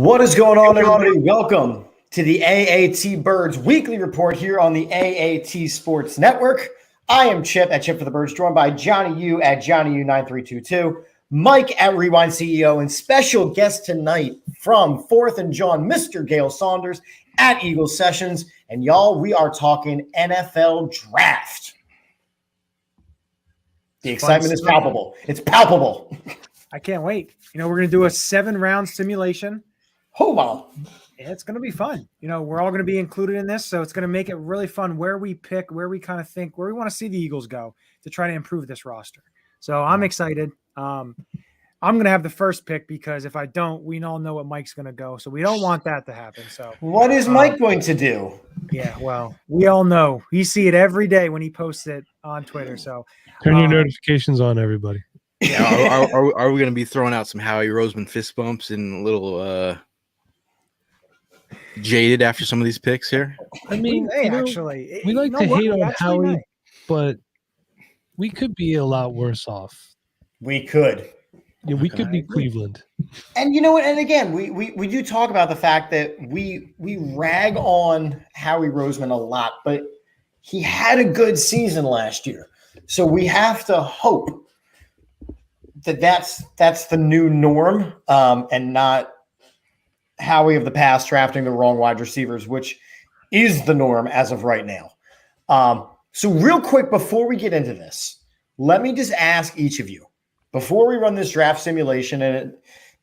What is going on, everybody? Welcome to the AATBirds weekly report here on the AAT Sports Network. I am Chip at Chip for the Birds, joined by Johnny U at JohnnyU9322, Mike at Rewind CEO, and special guest tonight from 4th and Jawn, Mr. Gayle Saunders at Eagles Sessions. And y'all, we are talking NFL draft. The excitement is palpable. It's palpable. I can't wait. We're going to do a 7-round simulation. Oh, wow. It's going to be fun. We're all going to be included in this, so it's going to make it really fun where we pick, where we kind of think, where we want to see the Eagles go to try to improve this roster. So I'm excited. I'm going to have the first pick because if I don't, we all know what Mike's going to go. So we don't want that to happen. So what is Mike going to do? Yeah, well, we all know. You see it every day when he posts it on Twitter. So turn your notifications on, everybody. Yeah, are we going to be throwing out some Howie Roseman fist bumps and a little jaded after some of these picks here? I mean, actually, we like to hate on Howie, but we could be a lot worse off. We could. Yeah, we could be Cleveland. And you know what? And again, we do talk about the fact that we rag on Howie Roseman a lot, but he had a good season last year. So we have to hope that's the new norm, and not Howie of the past drafting the wrong wide receivers, which is the norm as of right now. So real quick, before we get into this, let me just ask each of you, before we run this draft simulation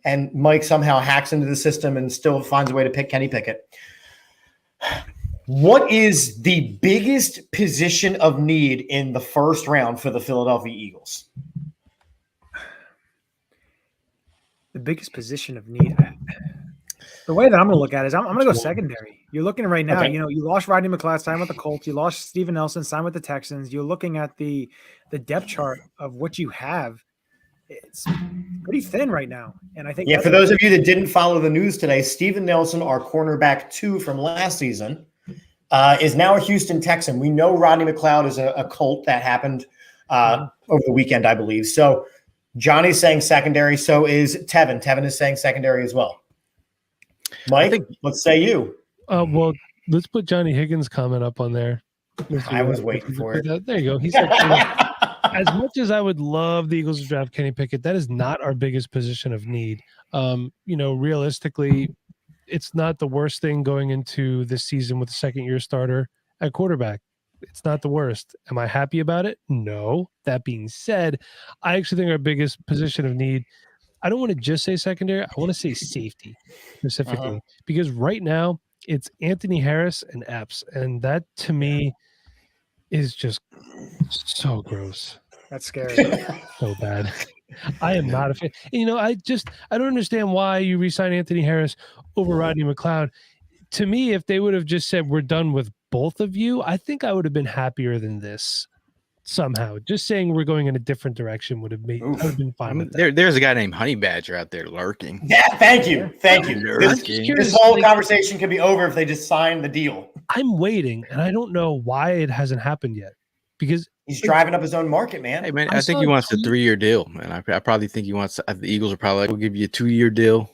and Mike somehow hacks into the system and still finds a way to pick Kenny Pickett, what is the biggest position of need in the first round for the Philadelphia Eagles? The biggest position of need. The way that I'm going to look at it is I'm going to go secondary. You're looking right now, okay. You lost Rodney McLeod, signed with the Colts. You lost Steven Nelson, signed with the Texans. You're looking at the depth chart of what you have. It's pretty thin right now. And I think for those of you that didn't follow the news today, Steven Nelson, our cornerback 2 from last season, is now a Houston Texan. We know Rodney McLeod is a Colt. That happened over the weekend, I believe. So Johnny's saying secondary. So is Tevin. Tevin is saying secondary as well. Mike, let's say you. Well, let's put Johnny Higgins' comment up on there. I was waiting for it. There you go. He said, as much as I would love the Eagles to draft Kenny Pickett, that is not our biggest position of need. Realistically, it's not the worst thing going into this season with a second-year starter at quarterback. It's not the worst. Am I happy about it? No. That being said, I actually think our biggest position of need, I don't want to just say secondary. I want to say safety specifically, because right now it's Anthony Harris and Epps. And that to me is just so gross. That's scary. So bad. I am not a fan. And, I don't understand why you re-sign Anthony Harris over Rodney McLeod. To me, if they would have just said, we're done with both of you, I think I would have been happier than this somehow. Just saying we're going in a different direction would have made. I would have been fine with that. There's a guy named Honey Badger out there lurking. Yeah, thank you. This whole conversation could be over if they just signed the deal. I'm waiting, and I don't know why it hasn't happened yet. Because he's driving up his own market, man. Hey, man, I think he wants a 3-year deal, man. I probably think he wants. The Eagles are probably like, we'll give you a 2-year deal.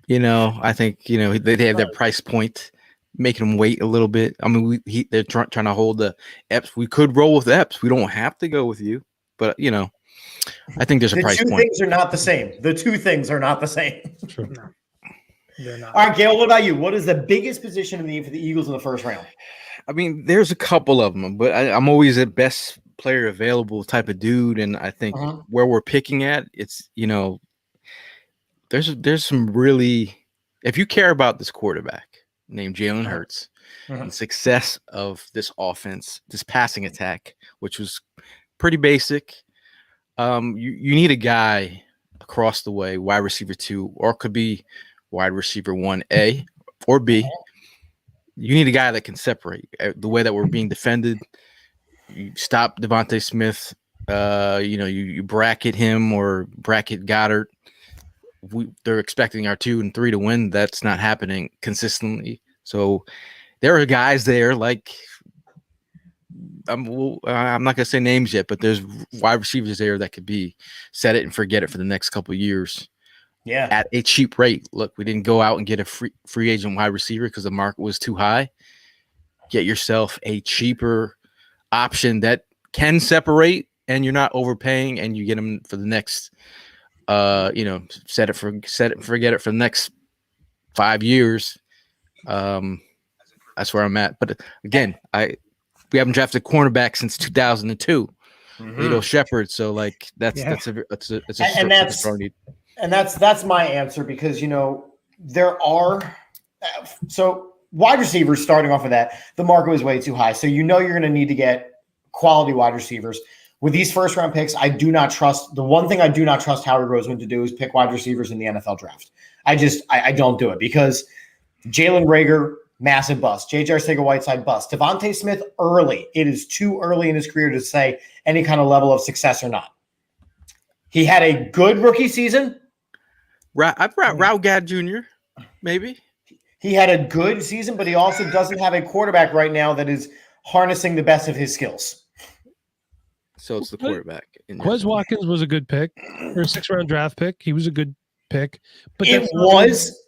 I think they have their price point, making them wait a little bit. I mean, they're trying to hold the Epps. We could roll with Epps. We don't have to go with you, but I think there's a price point. The two things are not the same. The two things are not the same. True. No, they're not. All right, Gayle, what about you? What is the biggest position of need for the Eagles in the first round? I mean, there's a couple of them, but I'm always a best player available type of dude, and I think where we're picking at, it's there's some really, if you care about this quarterback named Jalen Hurts and success of this offense, this passing attack, which was pretty basic, you need a guy across the way, wide receiver 2, or it could be wide receiver 1A or B. You need a guy that can separate the way that we're being defended. You stop Devontae Smith. You bracket him or bracket Goddard. They're expecting our 2 and 3 to win. That's not happening consistently. So there are guys there like I'm not going to say names yet, but there's wide receivers there that could be set it and forget it for the next couple of years. at a cheap rate. Look, we didn't go out and get a free agent wide receiver because the market was too high. Get yourself a cheaper option that can separate, and you're not overpaying, and you get them for the next, set it and forget it for the next 5 years. That's where I'm at. But again, we haven't drafted a cornerback since 2002. Lito Shepherd. So like that's my answer, because there are wide receivers. Starting off of that, the market was way too high. So you're going to need to get quality wide receivers. With these first round picks, I do not trust. The one thing I do not trust Howie Roseman to do is pick wide receivers in the NFL draft. I don't do it, because Jalen Reagor, massive bust. J.J. Arcega-Whiteside, bust. Devontae Smith, early. It is too early in his career to say any kind of level of success or not. He had a good rookie season. I've brought Raul Gad Jr., maybe. He had a good season, but he also doesn't have a quarterback right now that is harnessing the best of his skills. So it's the quarterback. Quez Watkins was a good pick, or a 6th-round draft pick. He was a good pick. But it was.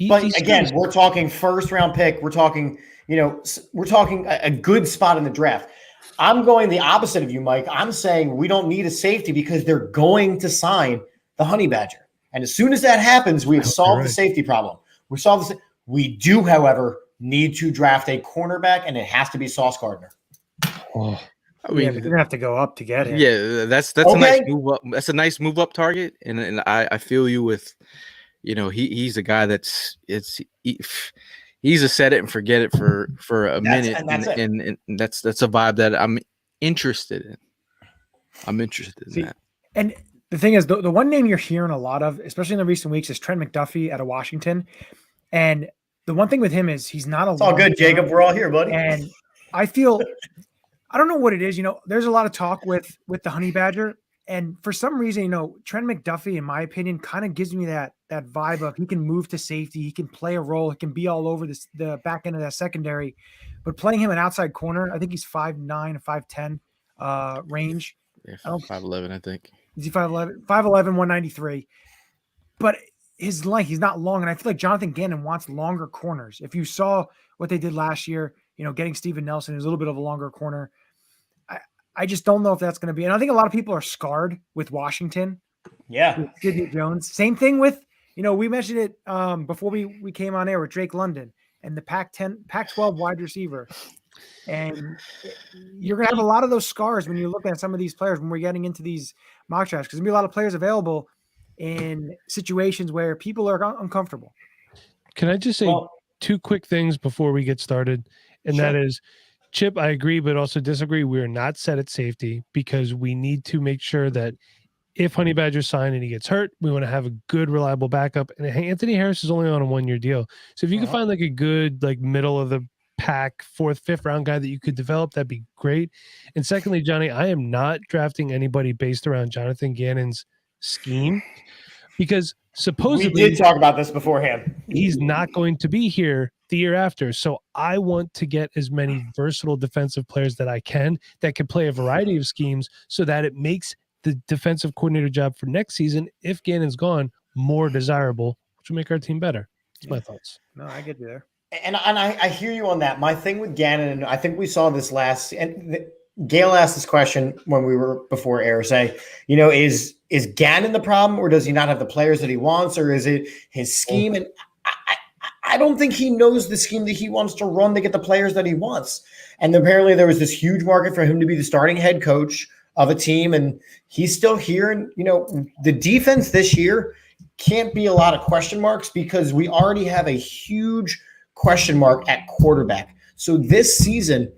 But again, we're talking first-round pick. We're talking, we're talking a good spot in the draft. I'm going the opposite of you, Mike. I'm saying we don't need a safety because they're going to sign the Honey Badger. And as soon as that happens, we have solved the safety problem. We do, however, need to draft a cornerback, and it has to be Sauce Gardner. Oh. I mean, you're gonna have to go up to get him. Yeah, that's a nice move up. That's a nice move up target, and I feel you with, he's a guy he's a set it and forget it for a minute, and that's a vibe that I'm interested in. That. And the thing is, the one name you're hearing a lot of, especially in the recent weeks, is Trent McDuffie out of Washington. And the one thing with him is he's not a. It's all good, Jacob. We're all here, buddy. And I feel, I don't know what it is. There's a lot of talk with the Honey Badger, and for some reason, Trent McDuffie, in my opinion, kind of gives me that vibe of he can move to safety, he can play a role, he can be all over the back end of that secondary. But playing him an outside corner, I think he's 5'9", 5'10" range. Yeah, 5'11", I think. Is he 5'11", 193? But his length, he's not long, and I feel like Jonathan Gannon wants longer corners. If you saw what they did last year, getting Steven Nelson, who's a little bit of a longer corner. I just don't know if that's going to be. And I think a lot of people are scarred with Washington. Yeah. With Sidney Jones. Same thing with, we mentioned it before we came on air with Drake London and the Pac-12 wide receiver. And you're going to have a lot of those scars when you're looking at some of these players when we're getting into these mock drafts, because there's going to be a lot of players available in situations where people are uncomfortable. Can I just say two quick things before we get started? And that is, Chip, I agree, but also disagree. We're not set at safety because we need to make sure that if Honey Badger's signed and he gets hurt, we want to have a good, reliable backup. And Anthony Harris is only on a 1-year deal. So if you can find like a good, like middle of the pack, 4th, 5th round guy that you could develop, that'd be great. And secondly, Johnny, I am not drafting anybody based around Jonathan Gannon's scheme, because supposedly we did talk about this beforehand. He's not going to be here the year after. So I want to get as many versatile defensive players that I can that can play a variety of schemes so that it makes the defensive coordinator job for next season, if Gannon's gone, more desirable, which will make our team better. That's my thoughts. No, I get you there. And I hear you on that. My thing with Gannon, and I think we saw this Gayle asked this question when we were before air, say, is Gannon the problem, or does he not have the players that he wants, or is it his scheme? And I don't think he knows the scheme that he wants to run to get the players that he wants. And apparently there was this huge market for him to be the starting head coach of a team, and he's still here. And, the defense this year can't be a lot of question marks because we already have a huge question mark at quarterback. So this season,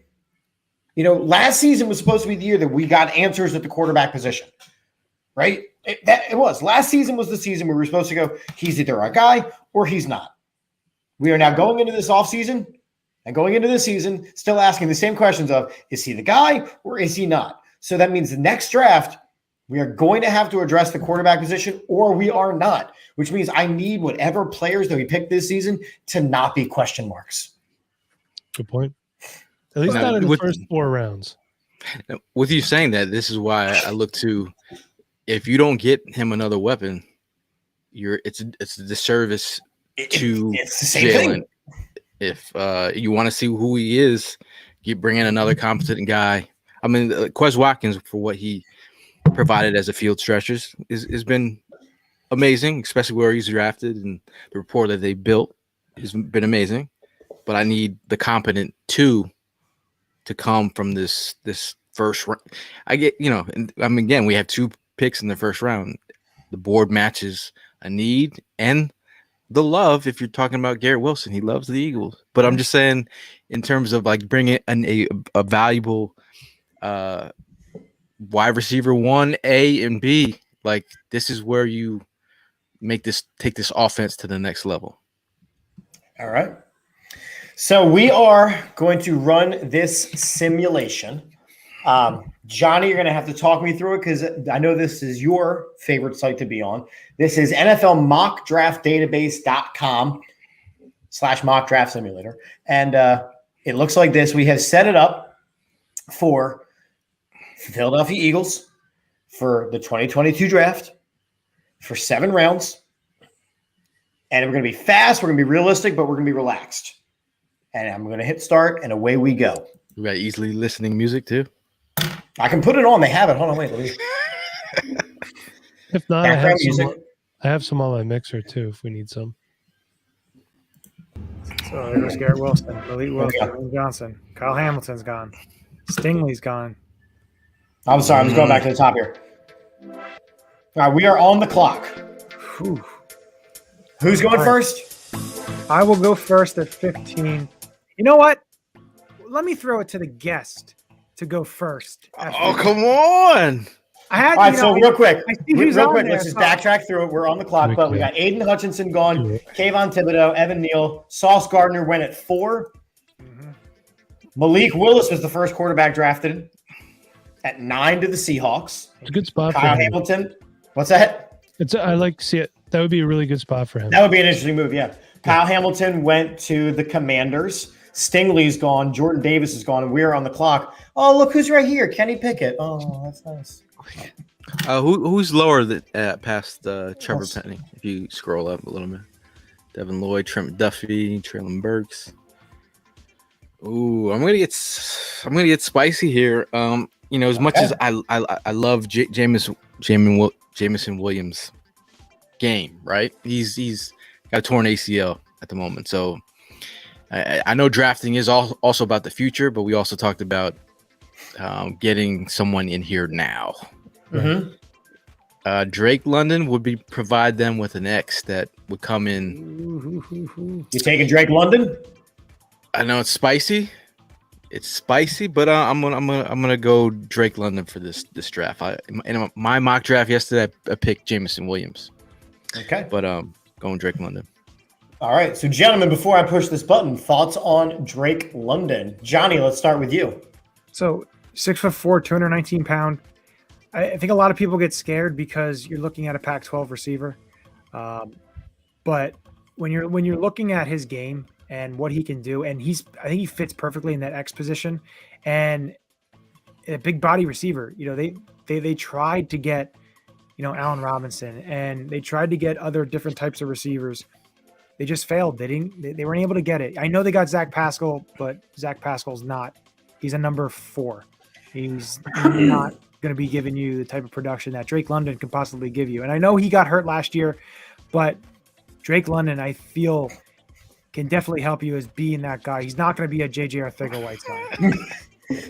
last season was supposed to be the year that we got answers at the quarterback position, right? It was. Last season was the season where we were supposed to go, he's either our guy or he's not. We are now going into this offseason and going into this season still asking the same questions of, is he the guy or is he not? So that means the next draft, we are going to have to address the quarterback position or we are not, which means I need whatever players that we pick this season to not be question marks. Good point. At least not in the first 4 rounds. With you saying that, this is why I look to, if you don't get him another weapon, it's a disservice to it's the same Jalen. thing. If you want to see who he is, you bring in another competent guy. I mean, Quez Watkins, for what he provided as a field stretchers, has been amazing, especially where he's drafted, and the rapport that they built has been amazing. But I need the competent two to come from this first round. I get, and I mean, again, we have 2 picks in the first round. The board matches a need and the love. If you're talking about Garrett Wilson, he loves the Eagles. But I'm just saying, in terms of like bringing a valuable wide receiver 1A and B, like this is where you take this offense to the next level. All right. So we are going to run this simulation. Johnny, you're going to have to talk me through it because I know this is your favorite site to be on. This is NFLmockdraftdatabase.com/mock draft simulator. And it looks like this. We have set it up for Philadelphia Eagles for the 2022 draft for 7 rounds. And we're going to be fast. We're going to be realistic, but we're going to be relaxed. And I'm going to hit start, and away we go. We got easily listening music too. I can put it on. They have it. Hold on, wait. If not, I have some on my mixer too. If we need some. So there's Garrett Wilson, Malik Wilson, Lane Johnson, Kyle Hamilton's gone, Stingley's gone. I'm sorry. I'm just going back to the top here. All right, we are on the clock. Whew. Who's going first? I will go first at 15. You know what? Let me throw it to the guest to go first. Oh, come on. I had, all right, so real quick, let's just backtrack through it. We're on the clock, but we got Aiden Hutchinson gone, Kayvon Thibodeau, Evan Neal, Sauce Gardner went at 4. Mm-hmm. Malik Willis was the first quarterback drafted at 9 to the Seahawks. It's a good spot Kyle for him. Hamilton. What's that? I like to see it. That would be a really good spot for him. That would be an interesting move, yeah. Kyle Hamilton went to the Commanders. Stingley's gone. Jordan Davis is gone, and we're on the clock. Oh, look who's right here. Kenny Pickett. Oh, that's nice. Who's lower past Trevor Penny? If you scroll up a little bit, Devin Lloyd, Trent Duffy, Traylon Burks. Ooh, I'm gonna get spicy here. As much as I love Jameson Williams' game, right? He's got a torn ACL at the moment, so I know drafting is also about the future, but we also talked about getting someone in here now. Mm-hmm. Drake London would provide them with an X that would come in. You taking Drake London? I know it's spicy. But I'm gonna go Drake London for this draft. In my mock draft yesterday, I picked Jameson Williams. Okay, but going Drake London. All right, so gentlemen, before I push this button, thoughts on Drake London? Johnny, let's start with you. So 6'4", 219 pound. I think a lot of people get scared because you're looking at a Pac-12 receiver, but when you're looking at his game and what he can do, and I think he fits perfectly in that X position, and a big body receiver. They tried to get Allen Robinson, and they tried to get other different types of receivers. They just failed. They weren't able to get it. I know they got Zach Pascal, but Zach Pascal's not. He's a number 4. He's not going to be giving you the type of production that Drake London could possibly give you. And I know he got hurt last year, but Drake London, I feel, can definitely help you as being that guy. He's not going to be a J.J. Arthur-White guy.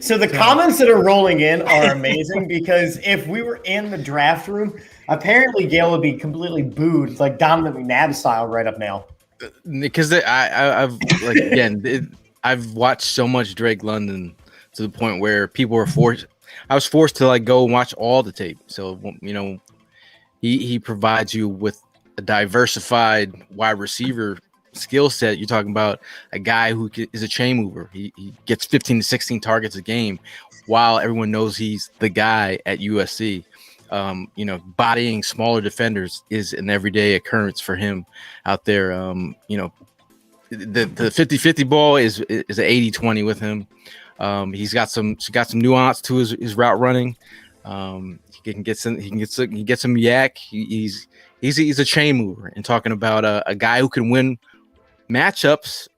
So the comments that are rolling in are amazing because if we were in the draft room, apparently Gayle would be completely booed, like Donovan McNabb style right up now. Because I've watched so much Drake London to the point where people were forced. I was forced to go and watch all the tape. So he provides you with a diversified wide receiver skill set. You're talking about a guy who is a chain mover. He gets 15 to 16 targets a game, while everyone knows he's the guy at USC. Bodying smaller defenders is an everyday occurrence for him out there. The 50-50 ball is an 80-20 with him. He's got some nuance to his route running. He gets some yak. He's he's a chain mover. And talking about a guy who can win matchups,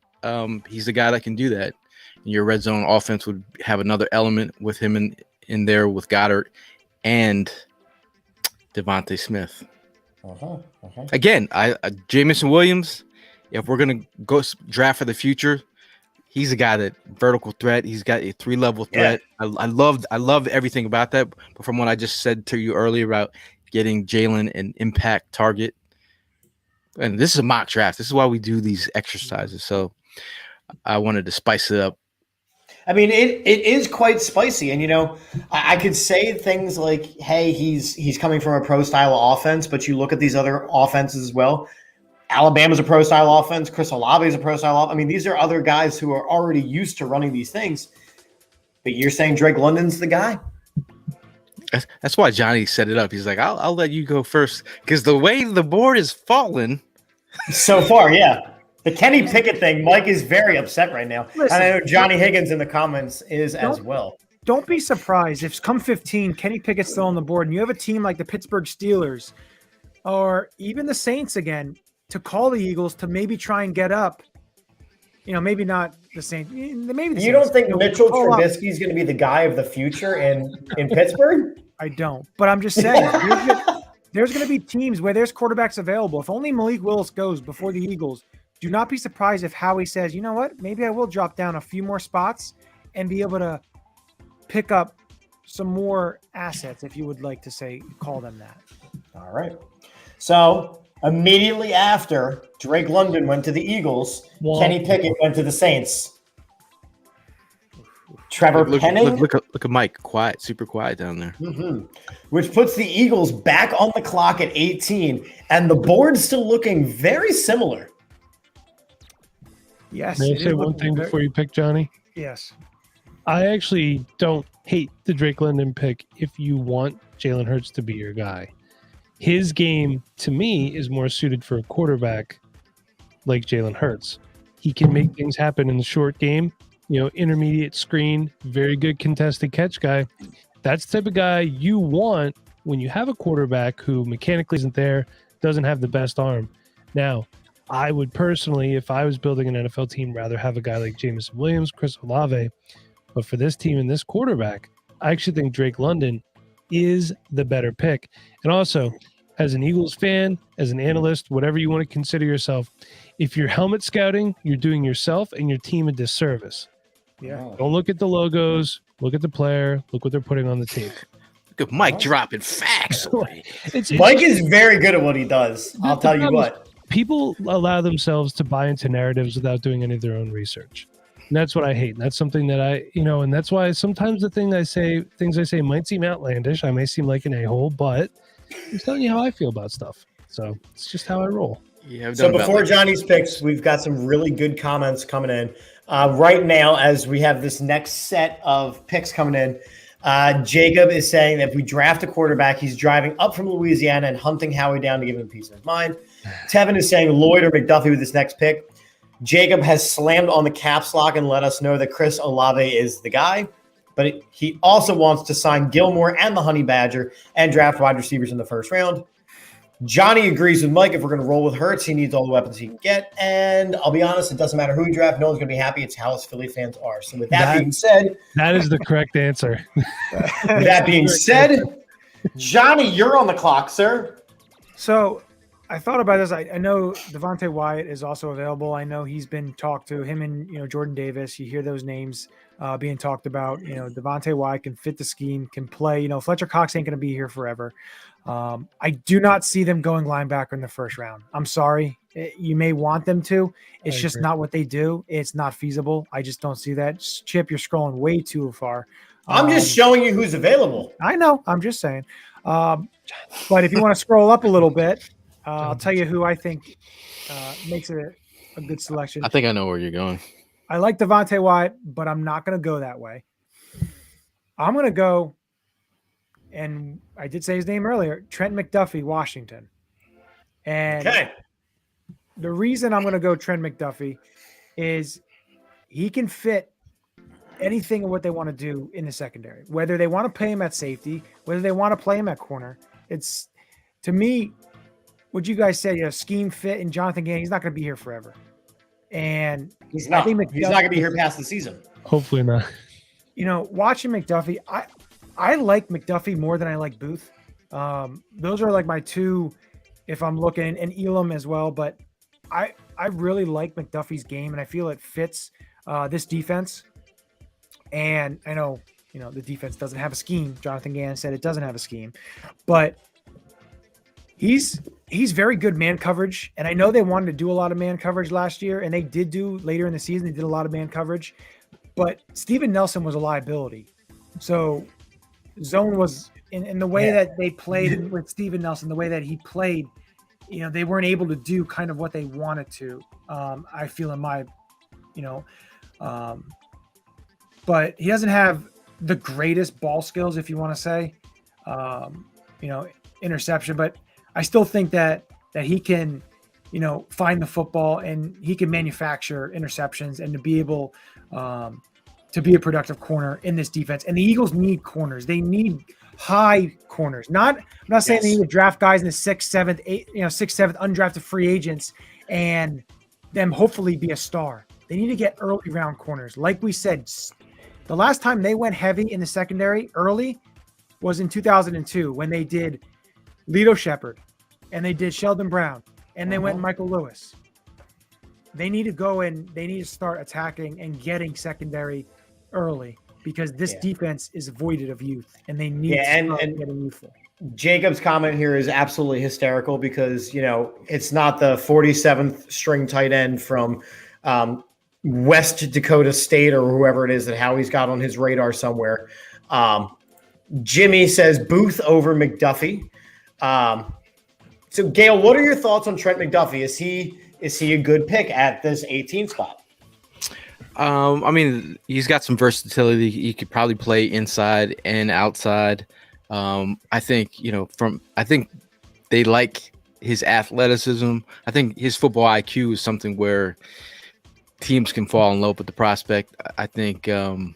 he's the guy that can do that. And your red zone offense would have another element with him in there with Goddard and Devontae Smith. Again, Jamison Williams, if we're going to go draft for the future, he's a guy that vertical threat. He's got a 3-level threat. Yeah. I love everything about that. But from what I just said to you earlier about getting Jalen an impact target, and this is a mock draft. This is why we do these exercises. So I wanted to spice it up. I mean, it is quite spicy. And, you know, I could say things like, hey, he's coming from a pro-style offense, but you look at these other offenses as well. Alabama's a pro-style offense. Chris Olave is a pro-style offense. I mean, these are other guys who are already used to running these things. But you're saying Drake London's the guy? That's why Johnny set it up. He's like, I'll let you go first. Because the way the board is falling. So far, yeah. The Kenny Pickett thing, Mike is very upset right now. Listen, and I know Johnny Higgins in the comments is as well. Don't be surprised if come 15, Kenny Pickett's still on the board, and you have a team like the Pittsburgh Steelers or even the Saints again to call the Eagles to maybe try and get up. You know, maybe not the Saints. Maybe the you don't think Mitchell Trubisky is going to be the guy of the future in Pittsburgh? I don't. But I'm just saying, there's going to be teams where there's quarterbacks available. If only Malik Willis goes before the Eagles, do not be surprised if Howie says, you know what, maybe I will drop down a few more spots and be able to pick up some more assets, if you would like to say, call them that. All right. So immediately after Drake London went to the Eagles, Kenny Pickett went to the Saints. Trevor Penning. Look at Mike, quiet, super quiet down there. Mm-hmm. Which puts the Eagles back on the clock at 18, and the board's still looking very similar. Yes. May I say one thing before you pick Johnny? Yes. I actually don't hate the Drake London pick if you want Jalen Hurts to be your guy. His game, to me, is more suited for a quarterback like Jalen Hurts. He can make things happen in the short game, you know, intermediate screen, very good contested catch guy. That's the type of guy you want when you have a quarterback who mechanically isn't there, doesn't have the best arm. Now, I would personally, if I was building an NFL team, rather have a guy like Jamison Williams, Chris Olave. But for this team and this quarterback, I actually think Drake London is the better pick. And also, as an Eagles fan, as an analyst, whatever you want to consider yourself, if you're helmet scouting, you're doing yourself and your team a disservice. Yeah. Don't look at the logos. Look at the player. Look what they're putting on the tape. Look at Mike dropping facts. Mike is very good at what he does. I'll tell you what. People allow themselves to buy into narratives without doing any of their own research. And that's what I hate. And that's something that and that's why sometimes the things I say might seem outlandish. I may seem like an a-hole, but I'm telling you how I feel about stuff. So it's just how I roll. Yeah, so before Johnny's picks, we've got some really good comments coming in. Right now, as we have this next set of picks coming in, Jacob is saying that if we draft a quarterback, he's driving up from Louisiana and hunting Howie down to give him a piece of his mind. Tevin is saying Lloyd or McDuffie with this next pick. Jacob has slammed on the caps lock and let us know that Chris Olave is the guy. But he also wants to sign Gilmore and the Honey Badger and draft wide receivers in the first round. Johnny agrees with Mike. If we're going to roll with Hurts, he needs all the weapons he can get. And I'll be honest, it doesn't matter who you draft. No one's going to be happy. It's how us Philly fans are. So with that being said. That is the correct answer. With that being said, Johnny, you're on the clock, sir. So I thought about this. I know Devontae Wyatt is also available. I know he's been talked to. Him and Jordan Davis. You hear those names being talked about. Devontae Wyatt can fit the scheme, can play. Fletcher Cox ain't going to be here forever. I do not see them going linebacker in the first round. I'm sorry. You may want them to. It's just not what they do. It's not feasible. I just don't see that. Chip, you're scrolling way too far. I'm just showing you who's available. I know. I'm just saying. But if you want to scroll up a little bit, I'll tell you who I think makes it a good selection. I think I know where you're going. I like Devontae Wyatt, but I'm not going to go that way. I'm going to go, and I did say his name earlier, Trent McDuffie, Washington. And the reason I'm going to go Trent McDuffie is he can fit anything of what they want to do in the secondary, whether they want to play him at safety, whether they want to play him at corner. It's, to me, would you guys say, scheme fit and Jonathan Gannon, he's not going to be here forever. And he's not. He's not going to be here past the season. Hopefully not. Watching McDuffie, I like McDuffie more than I like Booth. Those are like my two, if I'm looking, and Elam as well. But I really like McDuffie's game, and I feel it fits this defense. And I know, the defense doesn't have a scheme. Jonathan Gannon said it doesn't have a scheme, but he's very good man coverage. And I know they wanted to do a lot of man coverage last year, and they did do later in the season. They did a lot of man coverage, but Steven Nelson was a liability. So zone was in the way that they played with Steven Nelson, the way that he played, they weren't able to do kind of what they wanted to. I feel in my, but he doesn't have the greatest ball skills, if you want to say, interception, but I still think that he can, find the football and he can manufacture interceptions and to be able to be a productive corner in this defense. And the Eagles need corners. They need high corners. I'm not saying they need to draft guys in the 6th, 7th, 8th, 6th, 7th undrafted free agents and them hopefully be a star. They need to get early round corners. Like we said, the last time they went heavy in the secondary early was in 2002 when they did Lito Shepherd and they did Sheldon Brown and they went Michael Lewis. They need to go and they need to start attacking and getting secondary early because this defense is voided of youth and they need to start getting youthful. Jacob's comment here is absolutely hysterical because, it's not the 47th string tight end from West Dakota State or whoever it is that Howie's got on his radar somewhere. Jimmy says Booth over McDuffie. So Gayle, what are your thoughts on Trent McDuffie? Is he a good pick at this 18 spot? He's got some versatility. He could probably play inside and outside. I think they like his athleticism. I think his football IQ is something where teams can fall in love with the prospect. I think, I've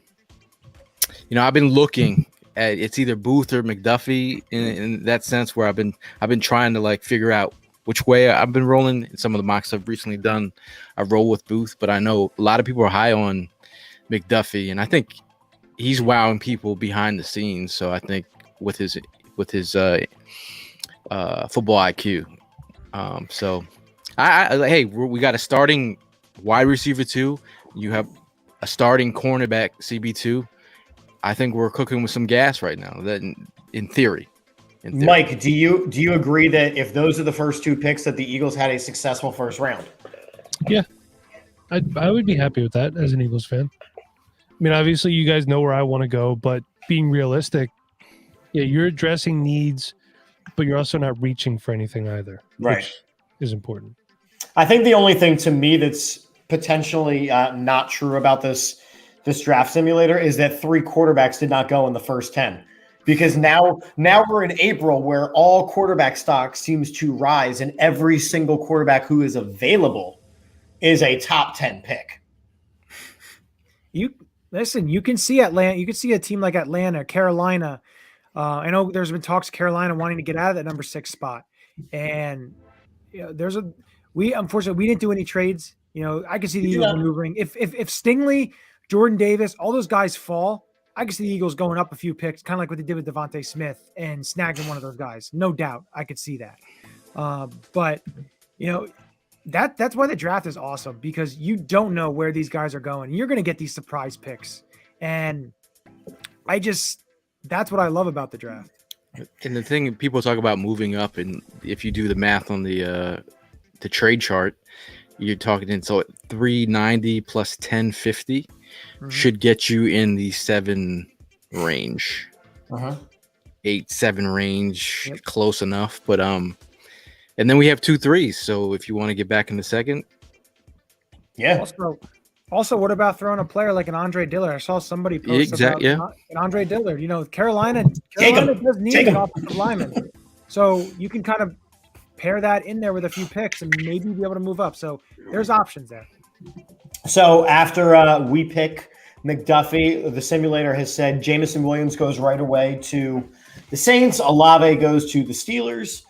been looking at it's either Booth or McDuffie in that sense where I've been trying to figure out which way I've been rolling. In some of the mocks I've recently done, I roll with Booth, but I know a lot of people are high on McDuffie, and I think he's wowing people behind the scenes. So I think with his football IQ, we got a starting wide receiver 2. You have a starting cornerback CB2. I think we're cooking with some gas right now. That in theory. Mike, do you agree that if those are the first 2 picks that the Eagles had a successful first round? Yeah, I would be happy with that as an Eagles fan. Obviously you guys know where I want to go, but being realistic, you're addressing needs, but you're also not reaching for anything either, which is important. I think the only thing to me that's potentially not true about this draft simulator is that 3 quarterbacks did not go in the first 10. Because now we're in April where all quarterback stock seems to rise and every single quarterback who is available is a top 10 pick. You can see Atlanta. You can see a team like Atlanta, Carolina. I know there's been talks of Carolina wanting to get out of that number 6 spot. And unfortunately we didn't do any trades. I can see the Eagles maneuvering. If Stingley, Jordan Davis, all those guys fall, I can see the Eagles going up a few picks, kind of like what they did with Devontae Smith and snagging one of those guys. No doubt. I could see that. But that's why the draft is awesome because you don't know where these guys are going. You're going to get these surprise picks. And that's what I love about the draft. And the thing people talk about moving up, and if you do the math on the trade chart, you're talking in 390 plus 1050 should get you in the 7 range, 8-7 range, close enough. But and then we have 2 3s. So if you want to get back in the second, Also, what about throwing a player like an Andre Dillard? I saw somebody post about an Andre Dillard. Carolina does need an offensive lineman, so you can kind of pair that in there with a few picks and maybe be able to move up. So there's options there. So after we pick McDuffie, the simulator has said Jameson Williams goes right away to the Saints. Olave goes to the Steelers.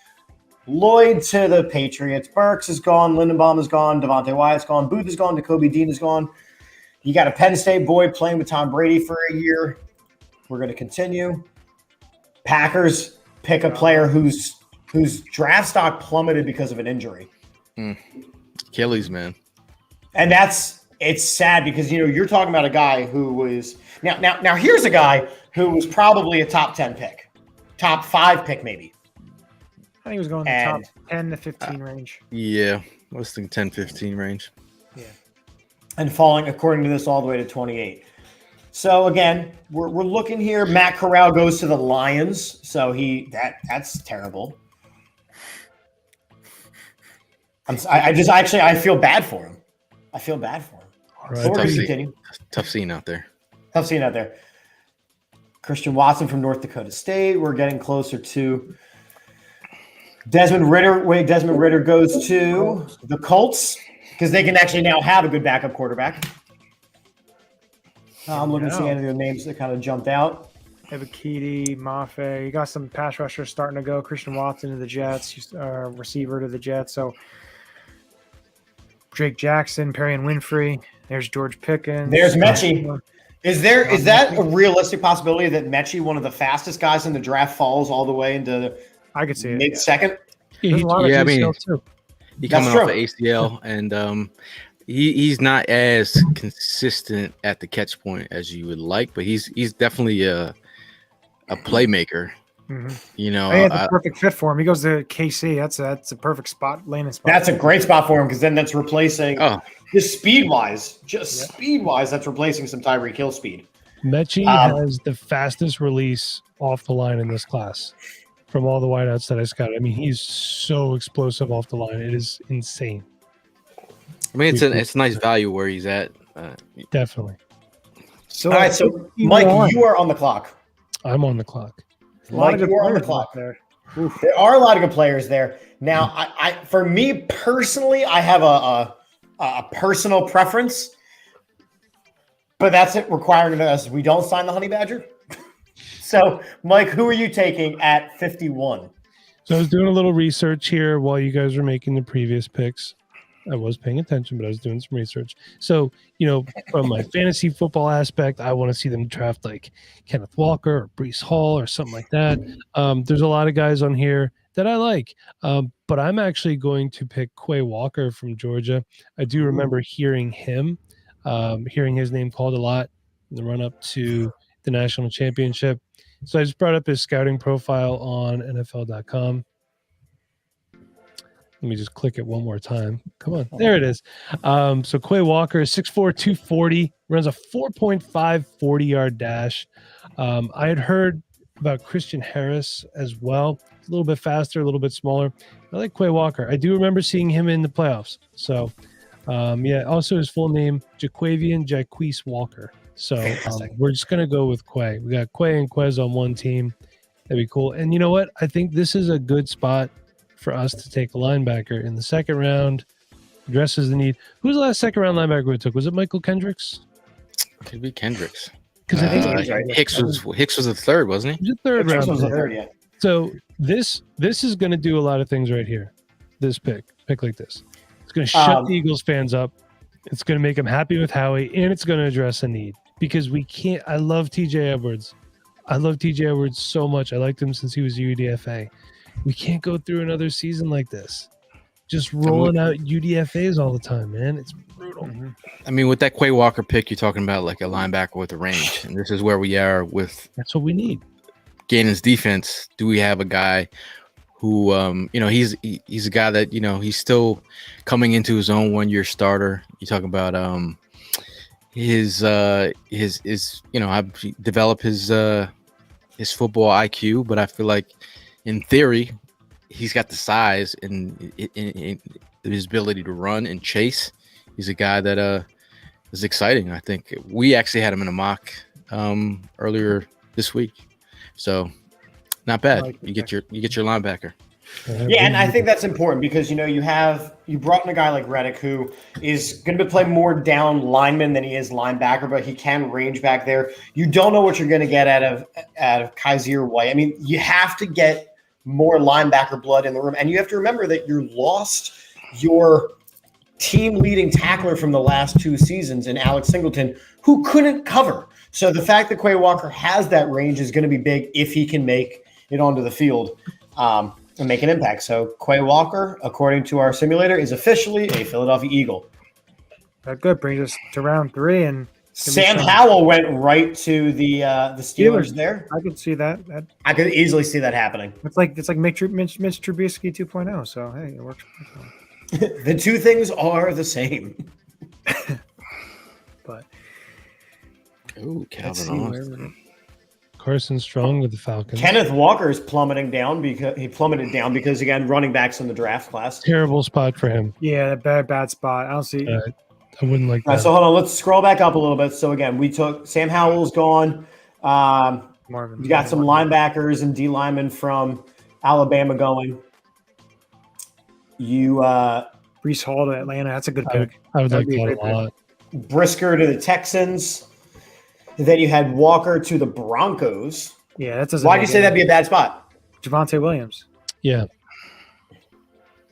Lloyd to the Patriots. Burks is gone. Lindenbaum is gone. Devontae Wyatt's gone. Booth is gone. Jacoby Dean is gone. You got a Penn State boy playing with Tom Brady for a year. We're going to continue. Packers pick a player whose draft stock plummeted because of an injury. Achilles, man. And it's sad because, you're talking about a guy who was now here's a guy who was probably a top 10 pick, top 5 pick maybe. I think he was going in the top 10 to 15 range. Yeah, I was thinking 10-15 range. Yeah. And falling, according to this, all the way to 28. So again, we're looking here. Matt Corral goes to the Lions. So that's terrible. I feel bad for him. I feel bad for him. All right. So we're gonna continue. Tough scene out there. Tough scene out there. Christian Watson from North Dakota State. We're getting closer to Desmond Ridder. Wait, Desmond Ridder goes to the Colts because they can actually now have a good backup quarterback. I'm looking to see any of the names that kind of jumped out. Ebikidi, Mafe. You got some pass rushers starting to go. Christian Watson to the Jets, receiver to the Jets. So Drake Jackson, Perry and Winfrey. There's George Pickens. There's Mechie. Is that a realistic possibility that Mechie, one of the fastest guys in the draft, falls all the way into I could see it. mid-second? Yeah, I mean, too. he coming off the ACL, and he's not as consistent at the catch point as you would like, but he's definitely a playmaker. Mm-hmm. I think it's a perfect fit for him. He goes to KC. That's a perfect spot, landing spot. That's a great spot for him because then that's replacing just speed-wise. Speed-wise, that's replacing some Tyreek Hill speed. Mechie has the fastest release off the line in this class from all the wideouts that I scouted. I mean, he's so explosive off the line. It is insane. I mean, it's a nice value where he's at. Definitely. So, all right, so Mike, you are on the clock. I'm on the clock. Mike, you are on the clock. There are a lot of good players there. Now, I for me personally, I have a personal preference, but that's it requiring us we don't sign the Honey Badger. So, Mike, who are you taking at 51? So I was doing a little research here while you guys were making the previous picks. I was paying attention, but I was doing some research. So, from my fantasy football aspect, I want to see them draft like Kenneth Walker or Breece Hall or something like that. There's a lot of guys on here that I like, but I'm actually going to pick Quay Walker from Georgia. I do remember hearing his name called a lot in the run-up to the national championship. So I just brought up his scouting profile on NFL.com. Let me just click it one more time. Come on. There it is. So Quay Walker is 6'4", 240, runs a 4.5 40-yard dash. I had heard about Christian Harris as well. A little bit faster, a little bit smaller. I like Quay Walker. I do remember seeing him in the playoffs. So, also his full name, Jaquise Walker. So we're just going to go with Quay. We got Quay and Quez on one team. That'd be cool. And you know what? I think this is a good spot for us to take a linebacker in the second round. Addresses the need. Who's the last second round linebacker we took? Was it Michael Kendricks? Could be Kendricks. Because I think Hicks was the third, wasn't he? He was the third round. Was the third, yeah. So this is going to do a lot of things right here. This pick like this. It's going to shut the Eagles fans up. It's going to make them happy with Howie, and it's going to address a need because we can't. I love TJ Edwards. I love TJ Edwards so much. I liked him since he was UDFA. We can't go through another season like this. Just rolling out UDFAs all the time, man. It's brutal. I mean, with that Quay Walker pick, you're talking about like a linebacker with a range. And this is where we are with that's what we need. Gannon's defense. Do we have a guy who he's a guy that, he's still coming into his own 1-year starter. You talk about his I've developed his football IQ, but I feel like in theory, he's got the size and his ability to run and chase. He's a guy that is exciting. I think we actually had him in a mock earlier this week, so not bad. You get your linebacker. Yeah, and I think that's important because you brought in a guy like Reddick who is going to play more down lineman than he is linebacker, but he can range back there. You don't know what you're going to get out of Kaiser White. I mean, you have to get more linebacker blood in the room. And you have to remember that you lost your team leading tackler from the last 2 seasons in Alex Singleton, who couldn't cover. So the fact that Quay Walker has that range is going to be big if he can make it onto the field and make an impact. So Quay Walker, according to our simulator, is officially a Philadelphia Eagle. That good brings us to round 3, and Sam Howell went right to the Steelers there. I could see that. I could easily see that happening. It's like Mitch Trubisky 2.0. So hey, it works. The two things are the same. But Calvin Carson Strong with the Falcons. Kenneth Walker is plummeting down because again, running backs in the draft class. Terrible spot for him. Yeah, bad spot. I don't see. I wouldn't like that. All right, so hold on, let's scroll back up a little bit. So again, we took Sam Howell's gone. You got some linebackers and D linemen from Alabama going. Brees Hall to Atlanta. That's a good pick. I would like that a lot. Brisker to the Texans. Then you had Walker to the Broncos. Yeah, that doesn't. Why'd you say that'd be a bad spot? Javonte Williams. Yeah.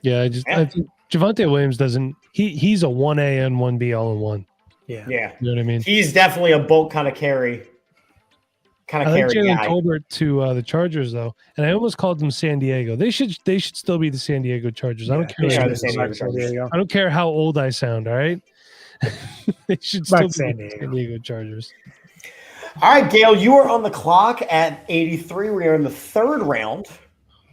I think Javonte Williams doesn't. He's a 1A and 1B all in one. Yeah. You know what I mean? He's definitely a bulk kind of carry. I like Jalen Colbert to the Chargers though, and I almost called them San Diego. They should still be the San Diego Chargers. I don't care. I don't care how old I sound. All right, they should still be San Diego Chargers. All right, Gayle, you are on the clock at 83. We are in the 3rd round,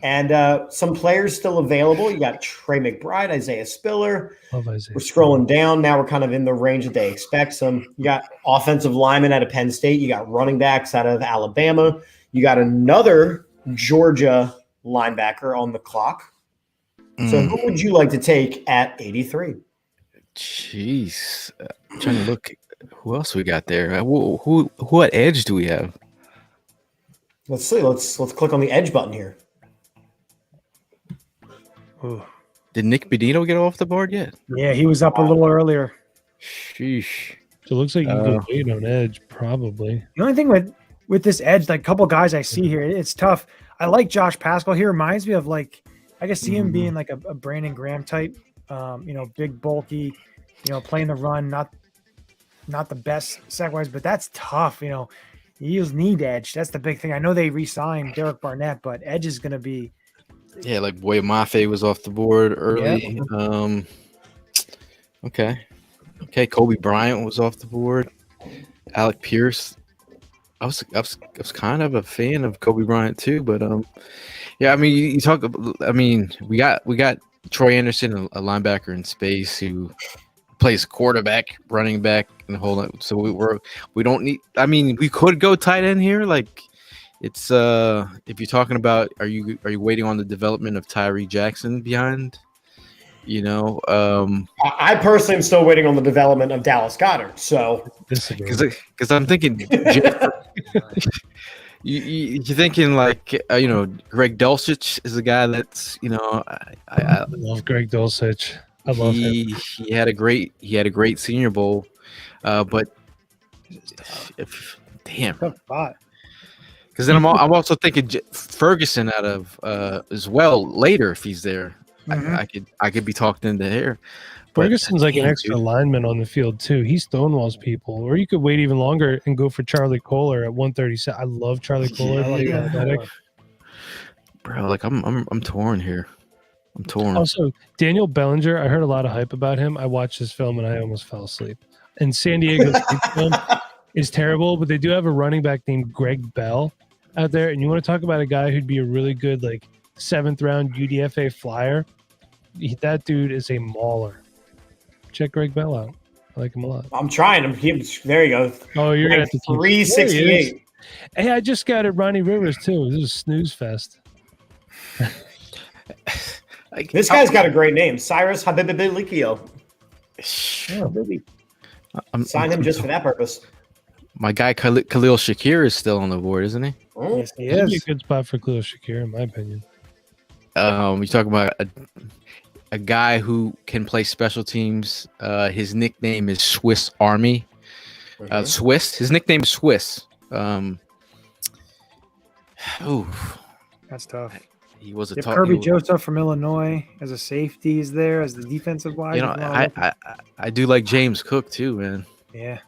and some players still available. You got Trey McBride, Isaiah Spiller. Love Isaiah. We're scrolling down. Now we're kind of in the range that they expect some. You got offensive linemen out of Penn State. You got running backs out of Alabama. You got another Georgia linebacker on the clock. So who would you like to take at 83? Jeez. I'm trying to look. Who else we got there? Who at edge do we have? Let's see. Let's click on the edge button here. Ooh. Did Nick Benito get off the board yet? Yeah, he was up a little earlier. Sheesh. So it looks like you can wait on edge, probably. The only thing with this edge, like a couple guys I see here, it's tough. I like Josh Pascal. He reminds me of like I can see him being like a Brandon Graham type. Big, bulky, playing the run, not the best sack-wise, but that's tough. Eagles need edge. That's the big thing. I know they re-signed Derek Barnett, but edge is going to be. Yeah, like Boye Mafe was off the board early. Yeah. Okay. Kobe Bryant was off the board. Alec Pierce. I was kind of a fan of Kobe Bryant too, but yeah. I mean, you talk. I mean, we got Troy Anderson, a linebacker in space who plays quarterback, running back, and the whole lot. So we don't need. I mean, we could go tight end here. Like it's if you're talking about, are you waiting on the development of Tyree Jackson behind? I personally am still waiting on the development of Dallas Goedert. So because I'm thinking. You're thinking like Greg Dulcich is a guy that's I love Greg Dulcich. I love him. He had a great Senior Bowl, but damn. Because then I'm also thinking Ferguson out of as well later if he's there. Mm-hmm. I could be talked into here. Ferguson's like an extra lineman on the field too. He stonewalls people, or you could wait even longer and go for Charlie Kohler at 137. I love Charlie Kohler. Bro, like I'm torn here. I'm torn. Also, Daniel Bellinger. I heard a lot of hype about him. I watched his film and I almost fell asleep. And San Diego's film is terrible, but they do have a running back named Greg Bell out there. And you want to talk about a guy who'd be a really good 7th round UDFA flyer? That dude is a mauler. Check Greg Bell out. I like him a lot. I'm trying him. There you go. Oh, you're gonna have to 368. Hey, I just got it. Ronnie Rivers too. This is snooze fest. This guy's got a great name, Cyrus Habibilikio. Sign him just for that purpose. My guy Khalil Shakir is still on the board, isn't he? Yes, he That'd is. be a good spot for Khalil Shakir, in my opinion. You talk about a guy who can play special teams. His nickname is Swiss Army. Swiss. His nickname is Swiss. That's tough. He was a If tall. Kirby Joseph from Illinois as a safety is there as the defensive wise. You know, I do like James Cook too, man. Yeah.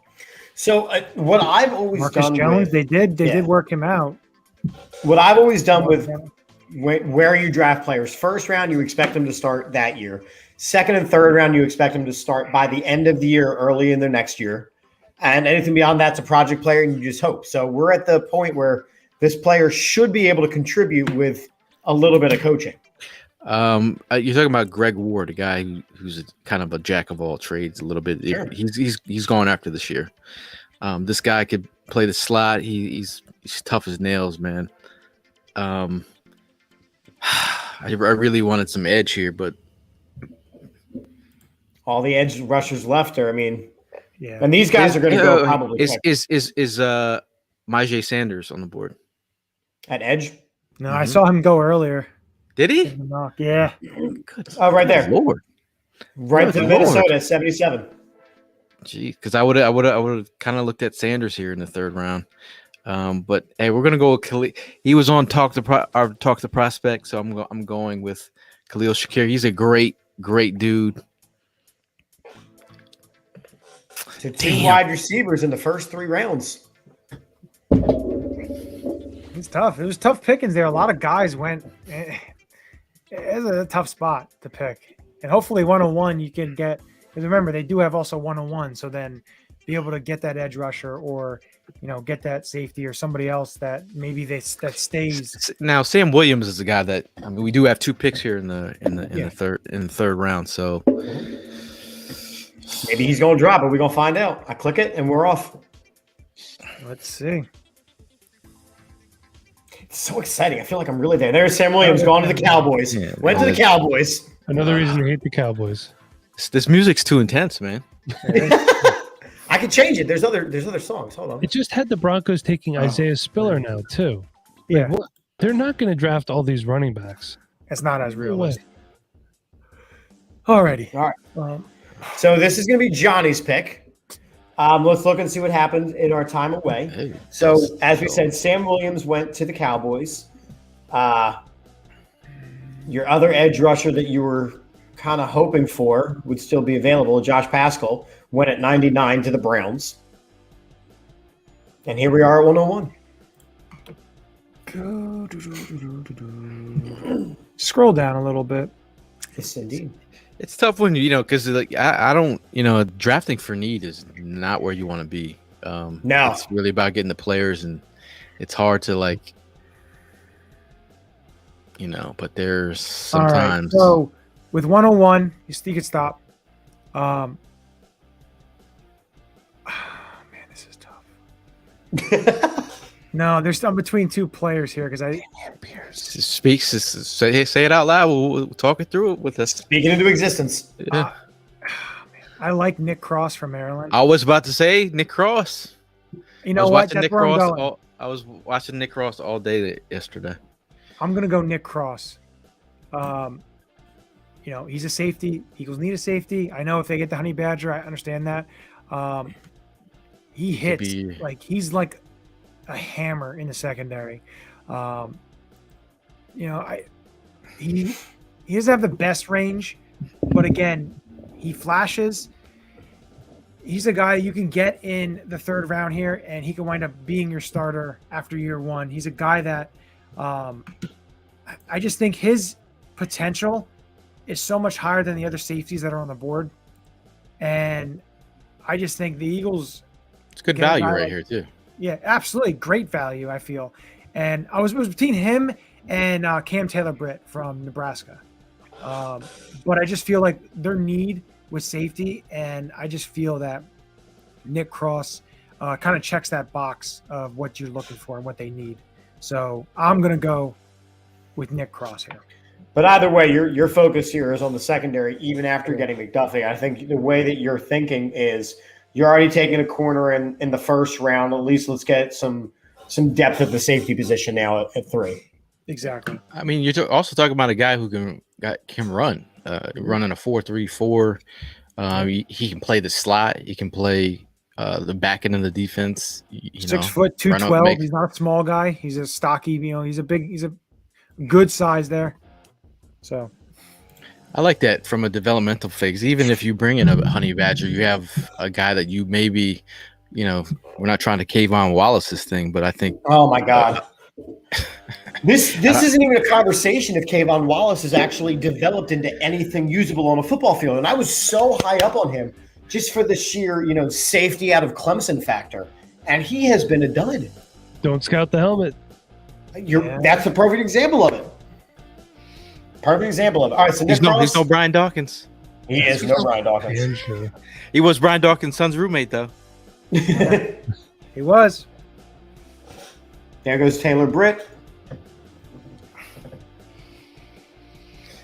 So what I've always Marcus done Jones, with, they did work him out. What I've always done with where you draft players, first round, you expect them to start that year. Second and third round, you expect them to start by the end of the year, early in the next year. And anything beyond that's a project player, and you just hope. So we're at the point where this player should be able to contribute with a little bit of coaching. You're talking about Greg Ward, a guy who's kind of a jack of all trades a little bit. Sure. He's going after this year. This guy could play the slot. He's tough as nails, man. I really wanted some edge here, but all the edge rushers left are, Yeah. And these guys are going to go probably is Myjai Sanders on the board at edge. No, I saw him go earlier. Did he? Yeah. Good. Oh, right there. Lord. Right to Minnesota, 77. Gee, because I would have kind of looked at Sanders here in the third round. But hey, we're gonna go with Khalil. He was on Talk to Prospect, so I'm going with Khalil Shakir. He's a great dude. So two wide receivers in the first 3 rounds. It's tough. It was tough pickings there. A lot of guys went. It's a tough spot to pick. And hopefully 101 you can get. Because remember, they do have also 101. So then be able to get that edge rusher or, get that safety or somebody else that maybe that stays. Now, Sam Williams is a guy that we do have 2 picks here in the third round. So maybe he's going to drop it. We're going to find out. I click it and we're off. Let's see. It's so exciting. I feel like I'm really there. There's Sam Williams going to the Cowboys. Yeah, Went to the Cowboys. Another reason to hate the Cowboys. This music's too intense, man. I could change it. There's other songs. Hold on. It just had the Broncos taking Isaiah Spiller now too. Yeah. Like, they're not going to draft all these running backs. It's not as No realistic. Alrighty. All right. So this is going to be Johnny's pick. Let's look and see what happens in our time away. Hey, So, as we said, Sam Williams went to the Cowboys. Your other edge rusher that you were kind of hoping for would still be available, Josh Pascal, went at 99 to the Browns. And here we are at 101. Scroll down a little bit. Yes, indeed. It's tough when because I don't drafting for need is not where you want to be. No, it's really about getting the players, and it's hard to But there's sometimes. All right, so with 101, you can stop. Man, this is tough. No, I'm between 2 players here because Say it out loud. We'll talk it through it with us. Speaking into existence. Yeah. I like Nick Cross from Maryland. I was about to say Nick Cross. You know what? That's Nick where I'm Cross going. I was watching Nick Cross all day yesterday. I'm gonna go Nick Cross. He's a safety. Eagles need a safety. I know if they get the Honey Badger, I understand that. He hits he's like a hammer in the secondary. He doesn't have the best range, but again, he flashes. He's a guy you can get in the third round here, and he can wind up being your starter after year 1. He's a guy that I just think his potential is so much higher than the other safeties that are on the board. And I just think the Eagles. It's good value right here, too. Yeah, absolutely. Great value, I feel. And it was between him and Cam Taylor-Britt from Nebraska. But I just feel like their need with safety, and I just feel that Nick Cross kind of checks that box of what you're looking for and what they need. So I'm going to go with Nick Cross here. But either way, your focus here is on the secondary, even after getting McDuffie. I think the way that you're thinking is you're already taking a corner in the first round. At least let's get some depth at the safety position now at 3. Exactly. I mean, you're also talking about a guy who can run, running a 4-3-4. He can play the slot. He can play the back end of the defense. 6 foot 212. He's not a small guy. He's a stocky. He's a good size there. So I like that from a developmental phase. Even if you bring in a honey badger, you have a guy that you maybe, we're not trying to Kayvon Wallace's thing, but I think. Oh my God. This isn't even a conversation if Kayvon Wallace is actually developed into anything usable on a football field. And I was so high up on him just for the sheer, safety out of Clemson factor. And he has been a dud. Don't scout the helmet. That's a perfect example of it. Perfect example of it. All right, so he's no Brian Dawkins. He is no Brian Dawkins. Sure. He was Brian Dawkins' son's roommate, though. he was. There goes Taylor Britt.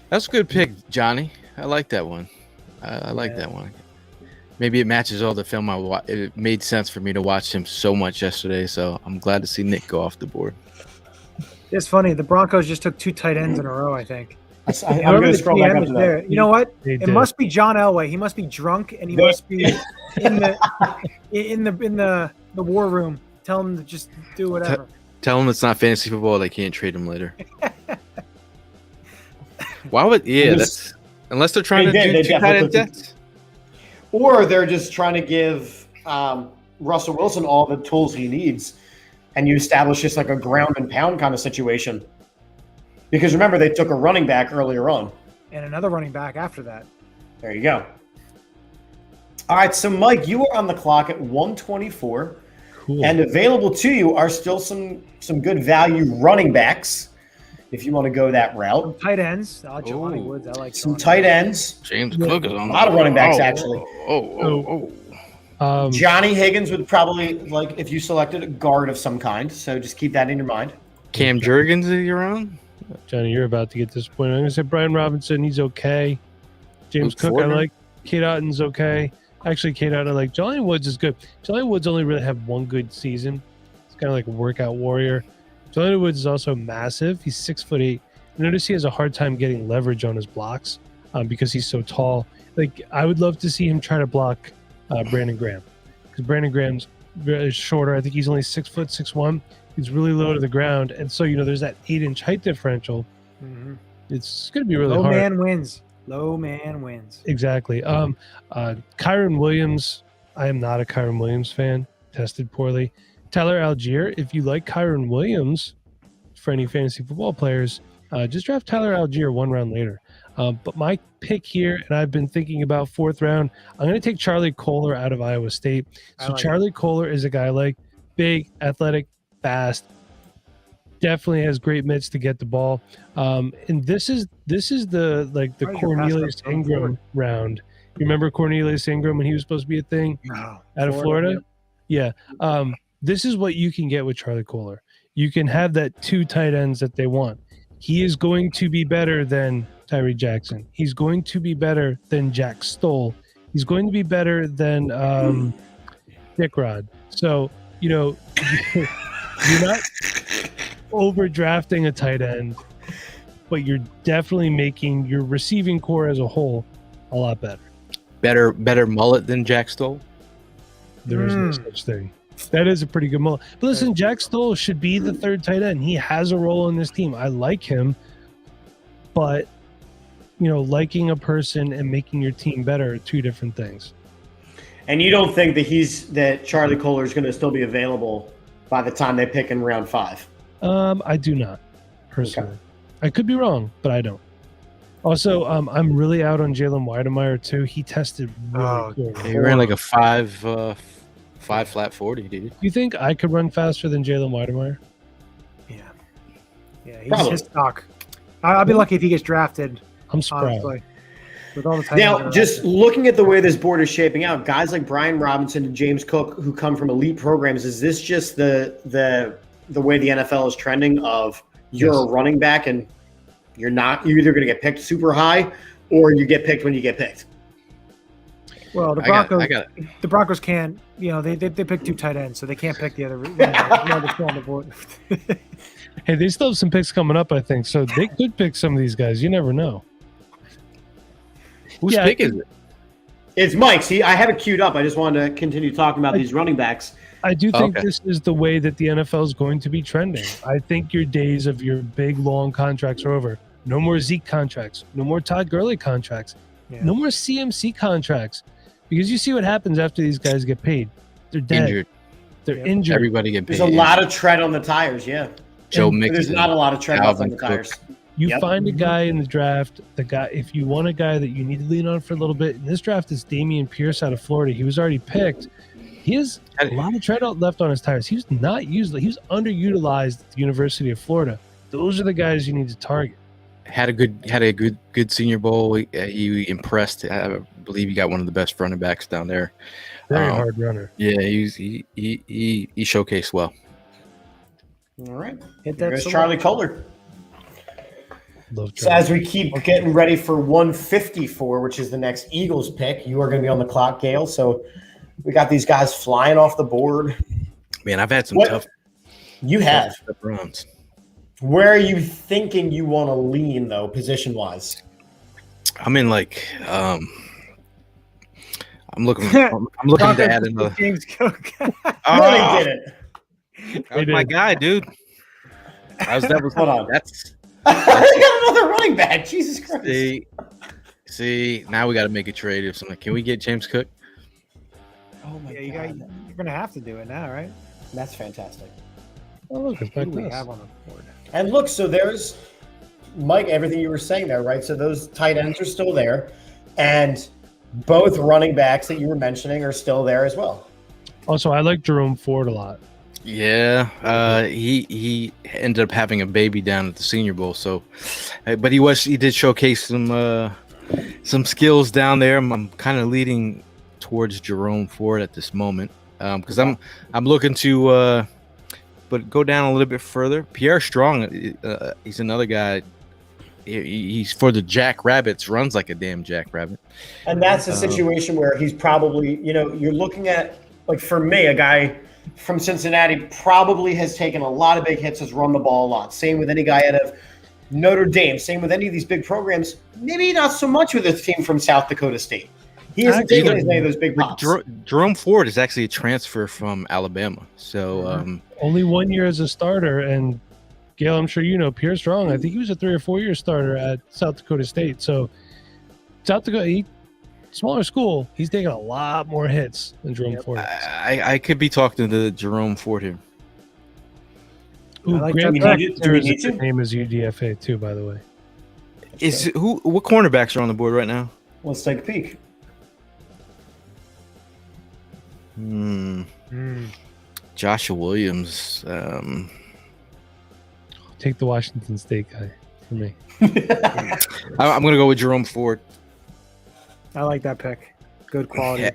That's a good pick, Johnny. I like that one. I like that one. Maybe it matches all the film I watched. It made sense for me to watch him so much yesterday, so I'm glad to see Nick go off the board. It's funny. The Broncos just took 2 tight ends in a row, I think. I'm going to scroll back up to that. You know what? It must be John Elway. He must be drunk, and he must be in the war room. Tell him to just do whatever. Tell him it's not fantasy football. They can't trade him later. Why would? Yeah, that's unless they're trying to do 2 tight end sets. Or they're just trying to give Russell Wilson all the tools he needs, and you establish just like a ground and pound kind of situation. Because remember, they took a running back earlier on. And another running back after that. There you go. All right, so Mike, you are on the clock at 124. Cool. And available to you are still some good value running backs, if you want to go that route. Tight ends. Jelani Woods. I like some tight ends. James Cook is on a lot of running backs, actually. Johnny Higgins would probably, like, if you selected a guard of some kind. So just keep that in your mind. Cam Jurgens, is he around? Johnny, you're about to get disappointed. I'm going to say Brian Robinson. He's okay. James Cook, I like. Kate Otton's okay. Actually, Kate Otten, I like. Jelani Woods is good. Jelani Woods only really had one good season. He's kind of like a workout warrior. Jelani Woods is also massive. He's 6'8". Notice he has a hard time getting leverage on his blocks because he's so tall. Like, I would love to see him try to block Brandon Graham, because Brandon Graham's shorter. I think he's only 6 foot 6'1". He's really low to the ground, and so there's that 8-inch height differential. Mm-hmm. It's going to be really hard. Low man wins. Exactly. Kyron Williams. I am not a Kyron Williams fan. Tested poorly. Tyler Algier. If you like Kyron Williams, for any fantasy football players, just draft Tyler Algier 1 round later. But my pick here, and I've been thinking about 4th round, I'm going to take Charlie Kohler out of Iowa State. So Charlie Kohler is a guy like big, athletic, fast, definitely has great mitts to get the ball. And this is the Cornelius Ingram round. You remember Cornelius Ingram when he was supposed to be a thing out of Florida? Yeah. This is what you can get with Charlie Kohler. You can have that 2 tight ends that they want. He is going to be better than Tyree Jackson. He's going to be better than Jack Stoll. He's going to be better than Dick Rod. So, you're not overdrafting a tight end, but you're definitely making your receiving core as a whole a lot better. Better mullet than Jack Stoll? There is no such thing. That is a pretty good mullet. But listen, Jack Stoll should be the 3rd tight end. He has a role in this team. I like him, but liking a person and making your team better are 2 different things. And you don't think that Charlie Kohler is going to still be available by the time they pick in round 5? I do not, personally. Okay. I could be wrong, but I don't. Also, I'm really out on Jalen Weidemeyer too. He tested really good. He ran like a 5 flat 40, dude. You think I could run faster than Jalen Weidemeyer? Yeah, he's his stock. I'll be lucky if he gets drafted. I'm surprised. Honestly. With all the now, just looking at the way this board is shaping out, guys like Brian Robinson and James Cook, who come from elite programs, is this just the way the NFL is trending of you're a running back and you're either going to get picked super high or you get picked when you get picked? Well, the Broncos can't, they pick 2 tight ends, so they can't pick the other running back. On the board. Hey, they still have some picks coming up, I think, so they could pick some of these guys. You never know. Whose pick is it? It's Mike's. I have it queued up. I just wanted to continue talking about these running backs. I do think this is the way that the NFL is going to be trending. I think your days of your big, long contracts are over. No more Zeke contracts. No more Todd Gurley contracts. Yeah. No more CMC contracts. Because you see what happens after these guys get paid. They're dead. Injured. They're injured. Everybody get paid. There's a lot of tread on the tires, yeah. Joe Mixon. There's not a lot of tread on the tires. You find a guy in the draft, if you want a guy that you need to lean on for a little bit, in this draft is Dameon Pierce out of Florida. He was already picked. He has a lot of tread out left on his tires. He was not used. He was underutilized at the University of Florida. Those are the guys you need to target. Had a good Senior Bowl. He impressed. I believe he got one of the best running backs down there. Very hard runner. Yeah, he showcased well. All right, hit that. There's Charlie Kohler. Love so as we keep getting ready for 154, which is the next Eagles pick, you are going to be on the clock, Gale. So we got these guys flying off the board. Man, I've had some tough. You have. Tough runs. Where are you thinking you want to lean though, position wise? I'm in I'm looking to add another. James Cook. No, they didn't. That was my guy, dude. That was hold on. That's. They got another running back. Jesus Christ. See, now we got to make a trade or something. Can we get James Cook? Oh my God. You're gonna have to do it now, right? That's fantastic. Oh, look, it's like we this. have on the board. And look, so there's Mike, everything you were saying there, right? So those tight ends are still there, and both running backs that you were mentioning are still there as well. Also, I like Jerome Ford a lot. Yeah, he ended up having a baby down at the Senior Bowl. So, but he did showcase some skills down there. I'm kind of leading towards Jerome Ford at this moment because I'm looking to, but go down a little bit further. Pierre Strong, he's another guy. He's for the Jackrabbits, runs like a damn jackrabbit. And that's a situation where he's probably, you're looking at, like for me, a guy from Cincinnati probably has taken a lot of big hits, has run the ball a lot. Same with any guy out of Notre Dame. Same with any of these big programs. Maybe not so much with a team from South Dakota State. He hasn't taken any of those big pops. Jerome Ford is actually a transfer from Alabama. So only 1 year as a starter. And Gail, I'm sure you know Pierre Strong. I think he was a 3 or 4 year starter at South Dakota State. So South Dakota, smaller school, he's taking a lot more hits than Jerome Ford. I could be talking to Jerome Ford here. Ooh, like Grant Paxton's name is UDFA too, by the way. What cornerbacks are on the board right now? Let's take a peek. Joshua Williams. Take the Washington State guy for me. I'm going to go with Jerome Ford. I like that pick. Good quality. Yeah.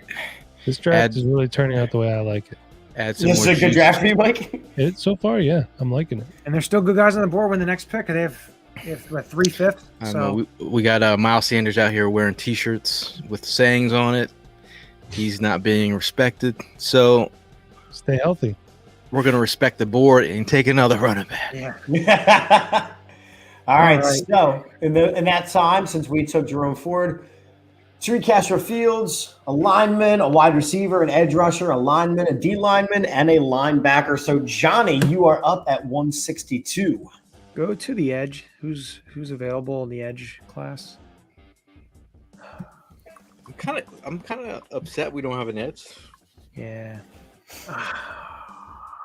This draft is really turning out the way I like it. This is a good draft for you, Mike? So far, yeah. I'm liking it. And there's still good guys on the board when the next pick. They have 3/5. So we got Miles Sanders out here wearing T-shirts with sayings on it. He's not being respected. So stay healthy. We're going to respect the board and take another running back. Yeah. All right. So in that time, since we took Jerome Ford, to recast your fields, a lineman, a wide receiver, an edge rusher, a lineman, a D lineman, and a linebacker. So Johnny, you are up at 162. Go to the edge. Who's available in the edge class? I'm kind of upset we don't have an edge. Yeah.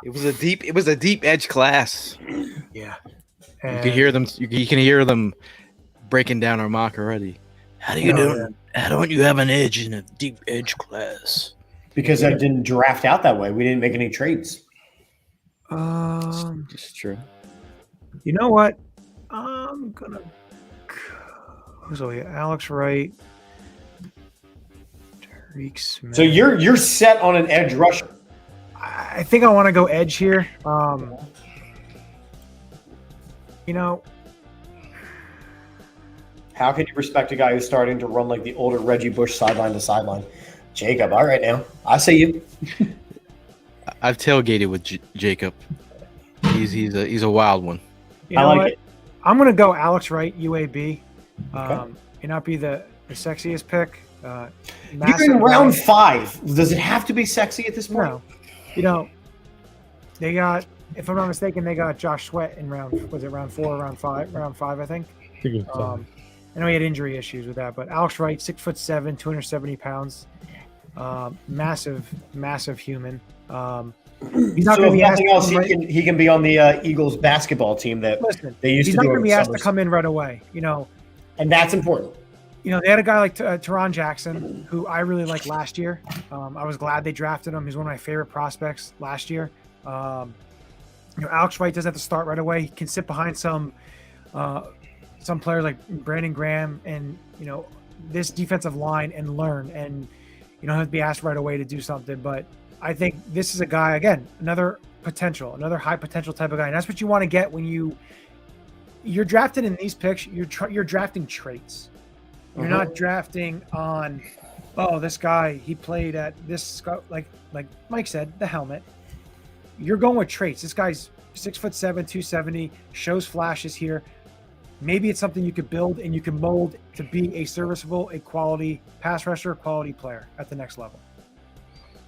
It was a deep edge class. Yeah. You can hear them. You can hear them breaking down our mock already. How do you do? How don't you have an edge in a deep edge class? Because I didn't draft out that way. We didn't make any trades. It's true. You know what? I'm gonna. Who's over here? Alex Wright. Tariq Smith. So you're set on an edge rusher. I think I want to go edge here. How can you respect a guy who's starting to run like the older Reggie Bush sideline to sideline? Jacob, all right now. I see you. I've tailgated with Jacob. He's a wild one. I like it. I'm going to go Alex Wright, UAB. May not be the sexiest pick, You're massive in round guy. 5. Does it have to be sexy at this point? No, you know, they got, if I'm not mistaken, they got Josh Sweat in round 4 or round 5? Round 5, I think. I think it was I know he had injury issues with that, but Alex Wright, 6'7", 270 pounds, massive human. He's not going to be asked. Else, he can be on the Eagles basketball team that they used to do. He's not going to be asked to come in right away, and that's important. They had a guy like Teron Jackson, who I really liked last year. I was glad they drafted him. He's one of my favorite prospects last year. Alex Wright doesn't have to start right away. He can sit behind some players like Brandon Graham and this defensive line and learn, and you don't have to be asked right away to do something. But I think this is a guy, again, another high potential type of guy, and that's what you want to get when you're drafted in these picks. You're drafting traits. You're not drafting on, this guy, he played at this, like Mike said, the helmet. You're going with traits. This guy's 6'7", 270, shows flashes here. Maybe it's something you could build and you can mold to be a serviceable, a quality pass rusher, quality player at the next level.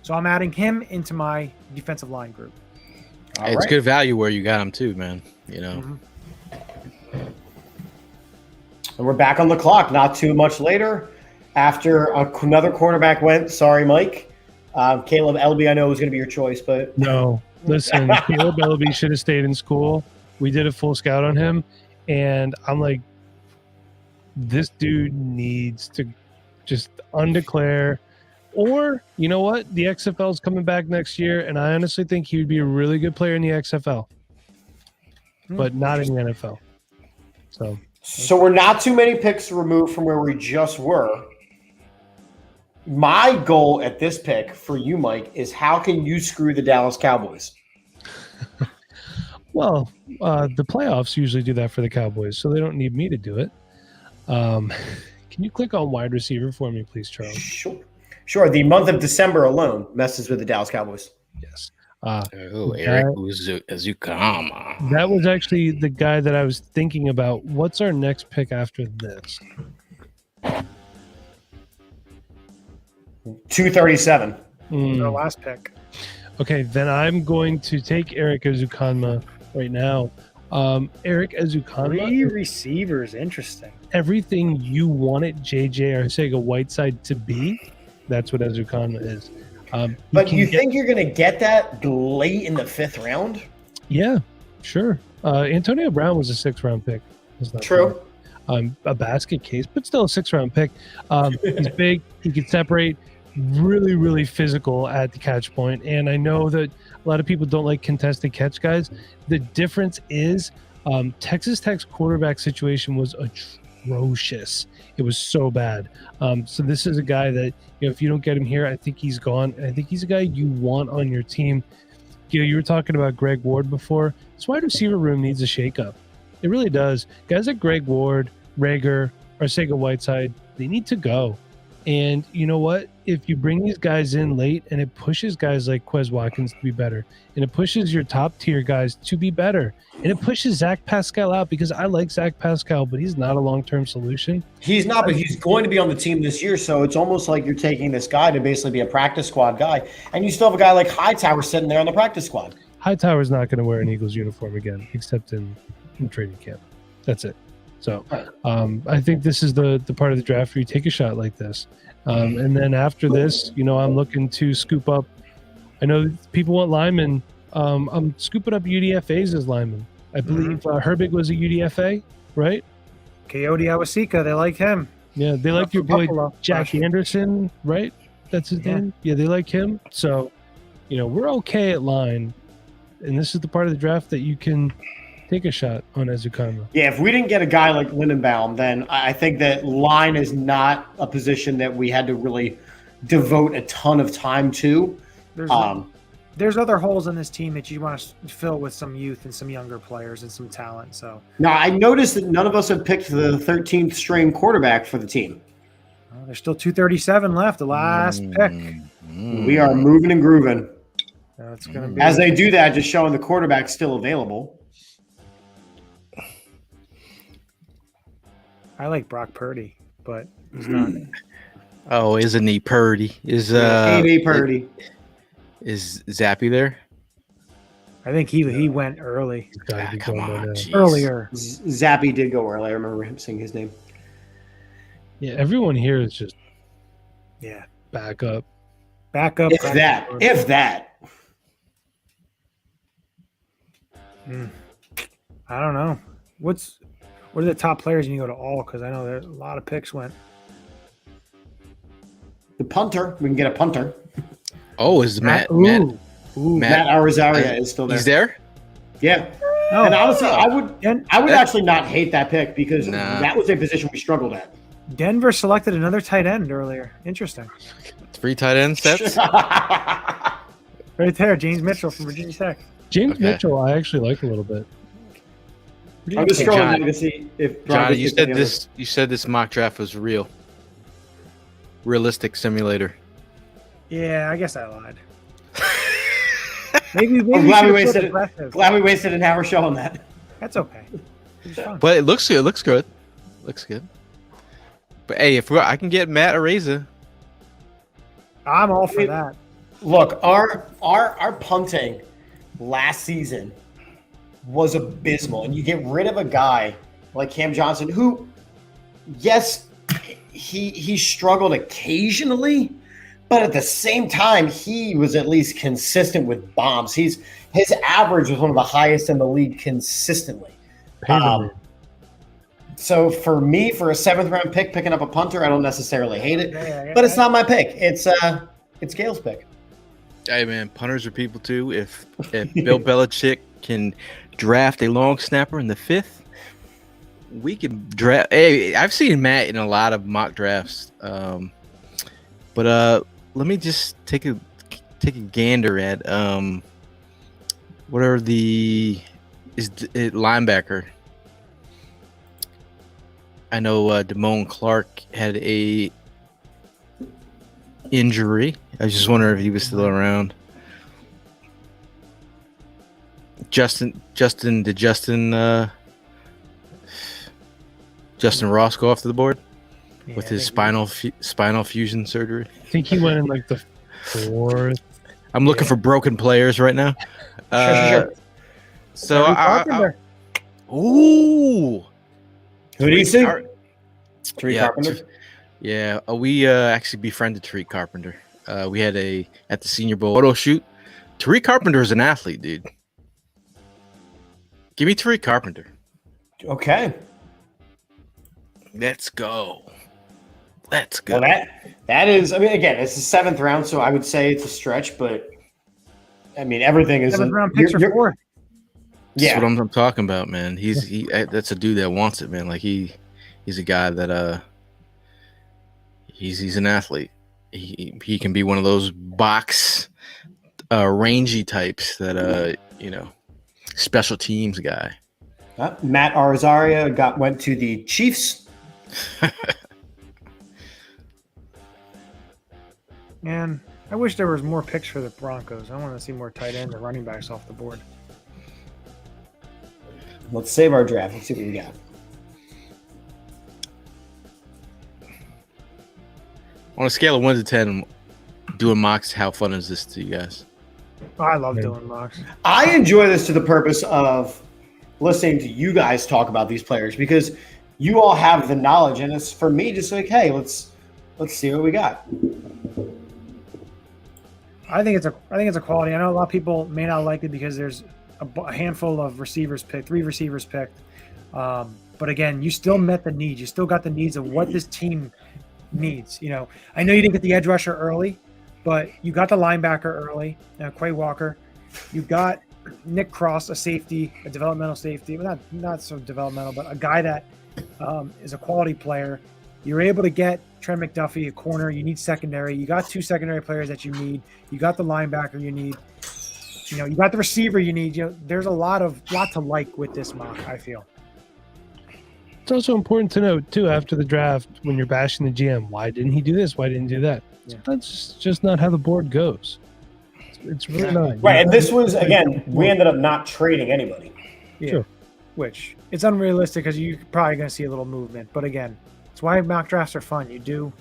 So I'm adding him into my defensive line group. It's good value where you got him too, man. And we're back on the clock not too much later after another cornerback went. Sorry, Mike. Caleb Elby, I know was going to be your choice, but... No. Listen, Caleb Elby should have stayed in school. We did a full scout on him, and I'm like, this dude needs to just undeclare. Or, you know what? The XFL is coming back next year, and I honestly think he would be a really good player in the XFL, but not in the NFL. So we're not too many picks removed from where we just were. My goal at this pick for you, Mike, is how can you screw the Dallas Cowboys? Well, the playoffs usually do that for the Cowboys, so they don't need me to do it. Can you click on wide receiver for me, please, Charles? Sure. The month of December alone messes with the Dallas Cowboys. Yes. Eric Uzukama. That was actually the guy that I was thinking about. What's our next pick after this? 237. Our last pick. Okay, then I'm going to take Eric Ezukanma right now. Eric Ezukanma. 3 receivers, interesting. Everything you wanted JJ Arcega-Whiteside to be, that's what Ezukanma is. But you think you're going to get that late in the 5th round? Yeah, sure. Antonio Brown was a 6th-round pick. True. A basket case, but still a 6th-round pick. He's big. He can separate. Really, really physical at the catch point. And I know that a lot of people don't like contested catch guys. The difference is Texas Tech's quarterback situation was atrocious. It was so bad. So this is a guy that, if you don't get him here, I think he's gone. I think he's a guy you want on your team. You were talking about Greg Ward before. This wide receiver room needs a shakeup. It really does. Guys like Greg Ward, Rager, Arcega-Whiteside, they need to go. And you know what? If you bring these guys in late and it pushes guys like Quez Watkins to be better, and it pushes your top tier guys to be better, and it pushes Zach Pascal out, because I like Zach Pascal, but he's not a long-term solution. He's not, but he's going to be on the team this year. So it's almost like you're taking this guy to basically be a practice squad guy. And you still have a guy like Hightower sitting there on the practice squad. Hightower's not going to wear an Eagles uniform again, except in training camp. That's it. So I think this is the part of the draft where you take a shot like this. And then after this, I'm looking to scoop up. I know people want linemen. I'm scooping up UDFAs as linemen. I believe Herbig was a UDFA, right? Coyote Awasika, they like him. Yeah, they like your boy Jack Anderson, right? That's his name? Yeah, they like him. So, we're okay at line. And this is the part of the draft that you can take a shot on Ezukanma. Yeah, if we didn't get a guy like Lindenbaum, then I think that line is not a position that we had to really devote a ton of time to. There's other holes in this team that you want to fill with some youth and some younger players and some talent. So now I noticed that none of us have picked the 13th string quarterback for the team. There's still 237 left, the last pick. We are moving and grooving. It's going to be as they do that, just showing the quarterback still available. I like Brock Purdy, but he's not. Oh, isn't he Purdy? Is A.B. Purdy. Is Zappy there? I think he went early. He's gotta be Come gone by on, now. jeez. Earlier. Zappy did go early. I remember him saying his name. Yeah, everyone here is just Yeah. back up. Back up. If that. I don't know. What are the top players when you go to all? Because I know there's a lot of picks went. The punter. We can get a punter. Oh, is Matt Ooh. Matt Arizaria is still there. He's there? Yeah. Oh, And honestly, I would actually not hate that pick because Nah. that was a position we struggled at. Denver selected another tight end earlier. Interesting. 3 tight end sets? Right there, James Mitchell from Virginia Tech. James Okay. Mitchell, I actually like a little bit. I'm just Hey, scrolling John. down to see if John, Broncos picked any others. you said this mock draft was real. Realistic simulator. Yeah, I guess I lied. Maybe I'm we glad we should've wasted put it. aggressive. Glad we wasted an hour showing that. That's okay. It's fun. But it looks good. Looks good. Looks good. But hey, I can get Matt Araiza. I'm all for that. Look, our punting last season was abysmal, and you get rid of a guy like Cam Johnson, who, yes, he struggled occasionally, but at the same time, he was at least consistent with bombs. His average was one of the highest in the league consistently. So for me, for a 7th round pick, picking up a punter, I don't necessarily hate it, but it's not my pick. It's Gale's pick. Hey man, punters are people too. If Bill Belichick can draft a long snapper in the 5th, we can draft. Hey, I've seen Matt in a lot of mock drafts. But let me just take a gander at what are the linebacker. I know Damone Clark had a injury. I was just wondering if he was still around. Justin Ross go off to the board with his spinal fusion surgery. I think he went in like the 4th. I'm looking for broken players right now. Sure. So Who do you see? Tariq Yeah, Carpenter. Yeah, we actually befriended Tariq Carpenter. We had at the Senior Bowl photo shoot. Tariq Carpenter is an athlete, dude. Give me Tariq Carpenter. Okay. Let's go. Well, that is. I mean, again, it's the 7th round, so I would say it's a stretch, but I mean, everything is. 7th round picks are 4th. Yeah, That's what I'm talking about, man. That's a dude that wants it, man. Like he's a guy that he's an athlete. He can be one of those box rangy types that special teams guy. Matt Arizaria went to the Chiefs. And I wish there was more picks for the Broncos. I want to see more tight ends and running backs off the board. Let's save our draft. Let's see what we got. On a scale of 1 to 10, doing mocks, how fun is this to you guys? Oh, I love doing mocks. I enjoy this to the purpose of listening to you guys talk about these players because you all have the knowledge, and it's for me just like, hey, let's see what we got. I think it's a quality. I know a lot of people may not like it because there's a handful of receivers picked, 3 receivers picked. But again, you still met the needs. You still got the needs of what this team needs. You know, I know you didn't get the edge rusher early, but you got the linebacker early, Quay Walker. You got Nick Cross, a safety, a developmental safety. Well, not so developmental, but a guy that is a quality player. You're able to get Trent McDuffie, a corner. You need secondary. You got 2 secondary players that you need. You got the linebacker you need. You know, you got the receiver you need. You know, there's a lot to like with this mock, I feel. It's also important to note, too, after the draft, when you're bashing the GM, why didn't he do this? Why didn't he do that? Yeah. That's just not how the board goes. It's really not. Right, and this was, again, we ended up not trading anybody. Yeah. Sure. Which it's unrealistic because you're probably going to see a little movement. But again, it's why mock drafts are fun. You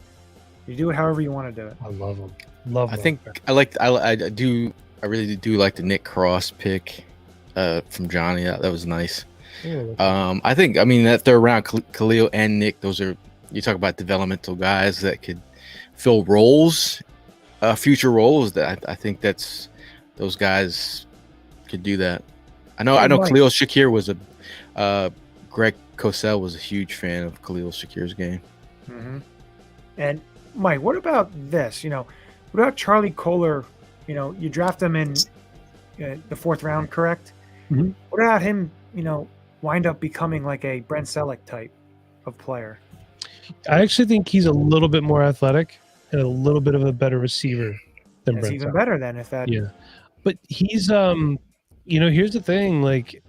You do it however you want to do it. I love him. Love. I think I really do like the Nick Cross pick from Johnny. That was nice. Yeah, I think that third round, Khalil and Nick, those are, you talk about developmental guys that could fill roles, future roles. That I think those guys could do that. I know Khalil Shakir was Greg Cosell was a huge fan of Khalil Shakir's game. Mm-hmm. And Mike, what about this? What about Charlie Kohler? You draft him in the fourth round, correct? Mm-hmm. What about him? Wind up becoming like a Brent Selleck type of player. I actually think he's a little bit more athletic and a little bit of a better receiver than That's Brent even Selleck. better than if that. Yeah, but he's here's the thing, like,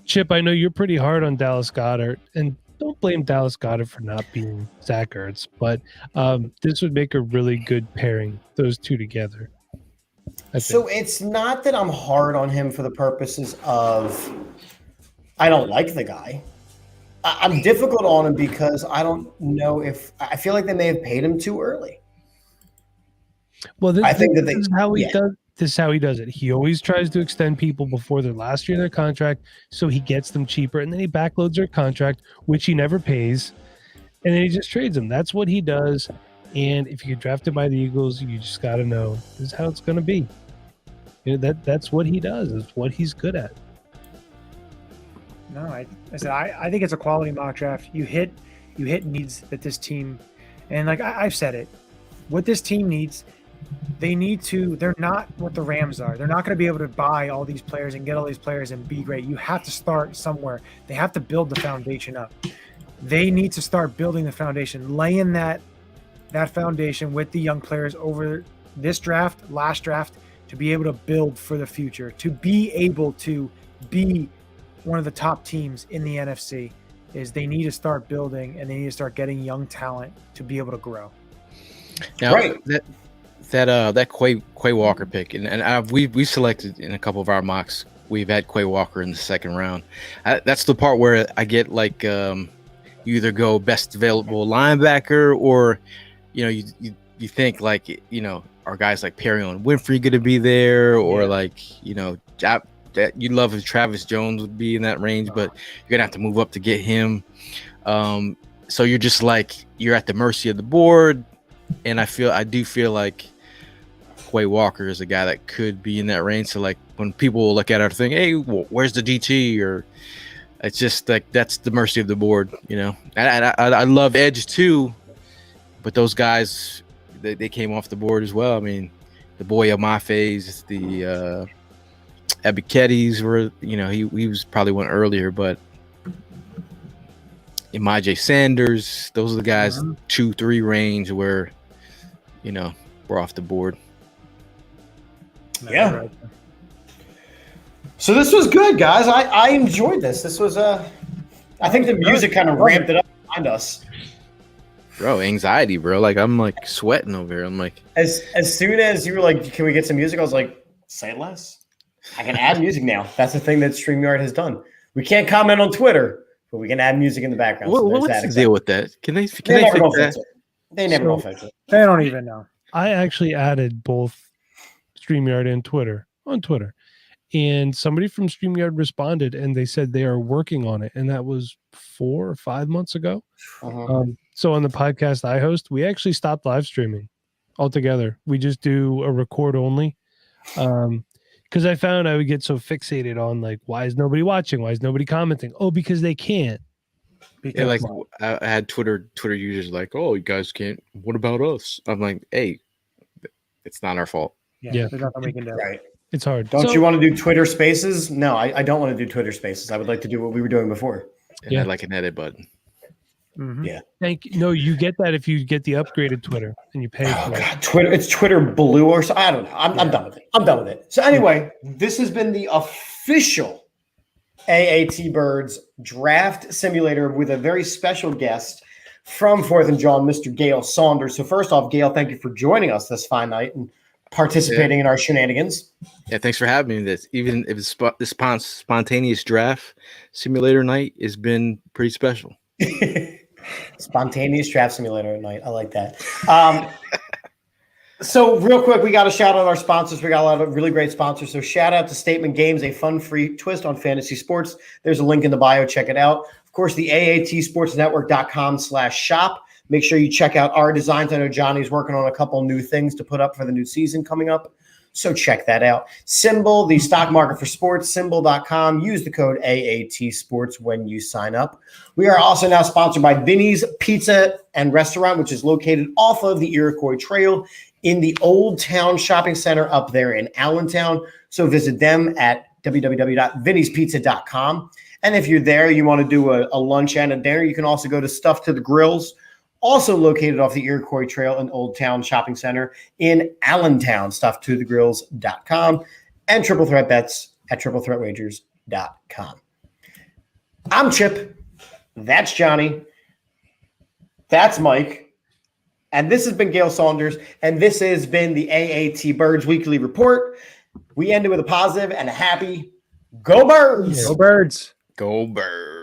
Chip, I know you're pretty hard on Dallas Goedert, and don't blame Dallas Goedert for not being Zach Ertz, but this would make a really good pairing, those two together. So it's not that I'm hard on him for the purposes of I don't like the guy. I'm difficult on him because I don't know if I feel like they may have paid him too early. Well, this is how he yeah. does. This is how he does it. He always tries to extend people before their last year of their contract, so he gets them cheaper, and then he backloads their contract, which he never pays, and then he just trades them. That's what he does. And if you get drafted by the Eagles, you just got to know this is how it's going to be. That's what he does. It's what he's good at. No, I think it's a quality mock draft. You hit needs that this team, and like I've said it, what this team needs, they're not what the Rams are. They're not going to be able to buy all these players and get all these players and be great. You have to start somewhere. They have to build the foundation up. They need to start building the foundation, laying that foundation with the young players over this draft, last draft, to be able to build for the future, to be able to be one of the top teams in the NFC. Is they need to start building and they need to start getting young talent to be able to grow. Now, right. That Quay Walker pick, and we selected in a couple of our mocks. We've had Quay Walker in the second round. That's the part where I get like you either go best available linebacker, or you think like are guys like Perrion Winfrey going to be there, or that you'd love if Travis Jones would be in that range, but you're gonna have to move up to get him. So you're just like you're at the mercy of the board, and I do feel like Quay Walker is a guy that could be in that range. So like when people look at it, think, hey, where's the DT? Or it's just like that's the mercy of the board, And I love edge too, but those guys they came off the board as well. I mean, the boy of my phase, the Ebiketis were, he was probably one earlier, but Imajay Sanders, those are the guys 2-3 range where, we're off the board. Yeah. So this was good, guys. I enjoyed this. This was I think the music kind of ramped it up behind us. Bro, anxiety, bro. Like I'm like sweating over here. I'm like, as soon as you were like, can we get some music? I was like, say less. I can add music now. That's the thing that StreamYard has done. We can't comment on Twitter, but we can add music in the background. What's the deal with that? Can they fix that? They never go fix it. They don't even know. I actually added both StreamYard and Twitter on Twitter, and somebody from StreamYard responded, and they said they are working on it, and that was 4 or 5 months ago. So on the podcast I host, we actually stopped live streaming altogether. We just do a record only. Because I found I would get so fixated on like, why is nobody watching? Why is nobody commenting? Oh, because they can't. Yeah, like I had Twitter users like, oh, you guys can't. What about us? I'm like, hey, it's not our fault. Yeah. There's nothing we can do. Right. It's hard. Don't you want to do Twitter Spaces? No, I don't want to do Twitter Spaces. I would like to do what we were doing before. And I like an edit button. Mm-hmm. Yeah. Thank you. No, you get that if you get the upgraded Twitter and you pay for it. God, Twitter, it's Twitter Blue or so. I don't know. I'm done with it. I'm done with it. So anyway, this has been the official AATBirds draft simulator with a very special guest from 4th and Jawn, Mr. Gayle Saunders. So first off, Gayle, thank you for joining us this fine night and participating in our shenanigans. Yeah, thanks for having me. Even if it's this spontaneous draft simulator night has been pretty special. Spontaneous draft simulator at night. I like that. So real quick, we got to shout out our sponsors. We got a lot of really great sponsors. So shout out to Statement Games, a fun, free twist on fantasy sports. There's a link in the bio. Check it out. Of course, the AATSportsNetwork.com/shop. Make sure you check out our designs. I know Johnny's working on a couple new things to put up for the new season coming up. So check that out. Symbol, the stock market for sports, symbol.com. Use the code AAT Sports when you sign up. We are also now sponsored by Vinny's Pizza and Restaurant, which is located off of the Iroquois Trail in the Old Town Shopping Center up there in Allentown. So visit them at www.vinnyspizza.com. And if you're there, you want to do a lunch and a dinner, you can also go to Stuff to the Grills, also located off the Iroquois Trail in Old Town Shopping Center in Allentown, StuffToTheGrills.com, and TripleThreatBets at TripleThreatWagers.com. I'm Chip. That's Johnny. That's Mike. And this has been Gayle Saunders, and this has been the AAT Birds Weekly Report. We end it with a positive and a happy Go Birds! Go Birds! Go Birds.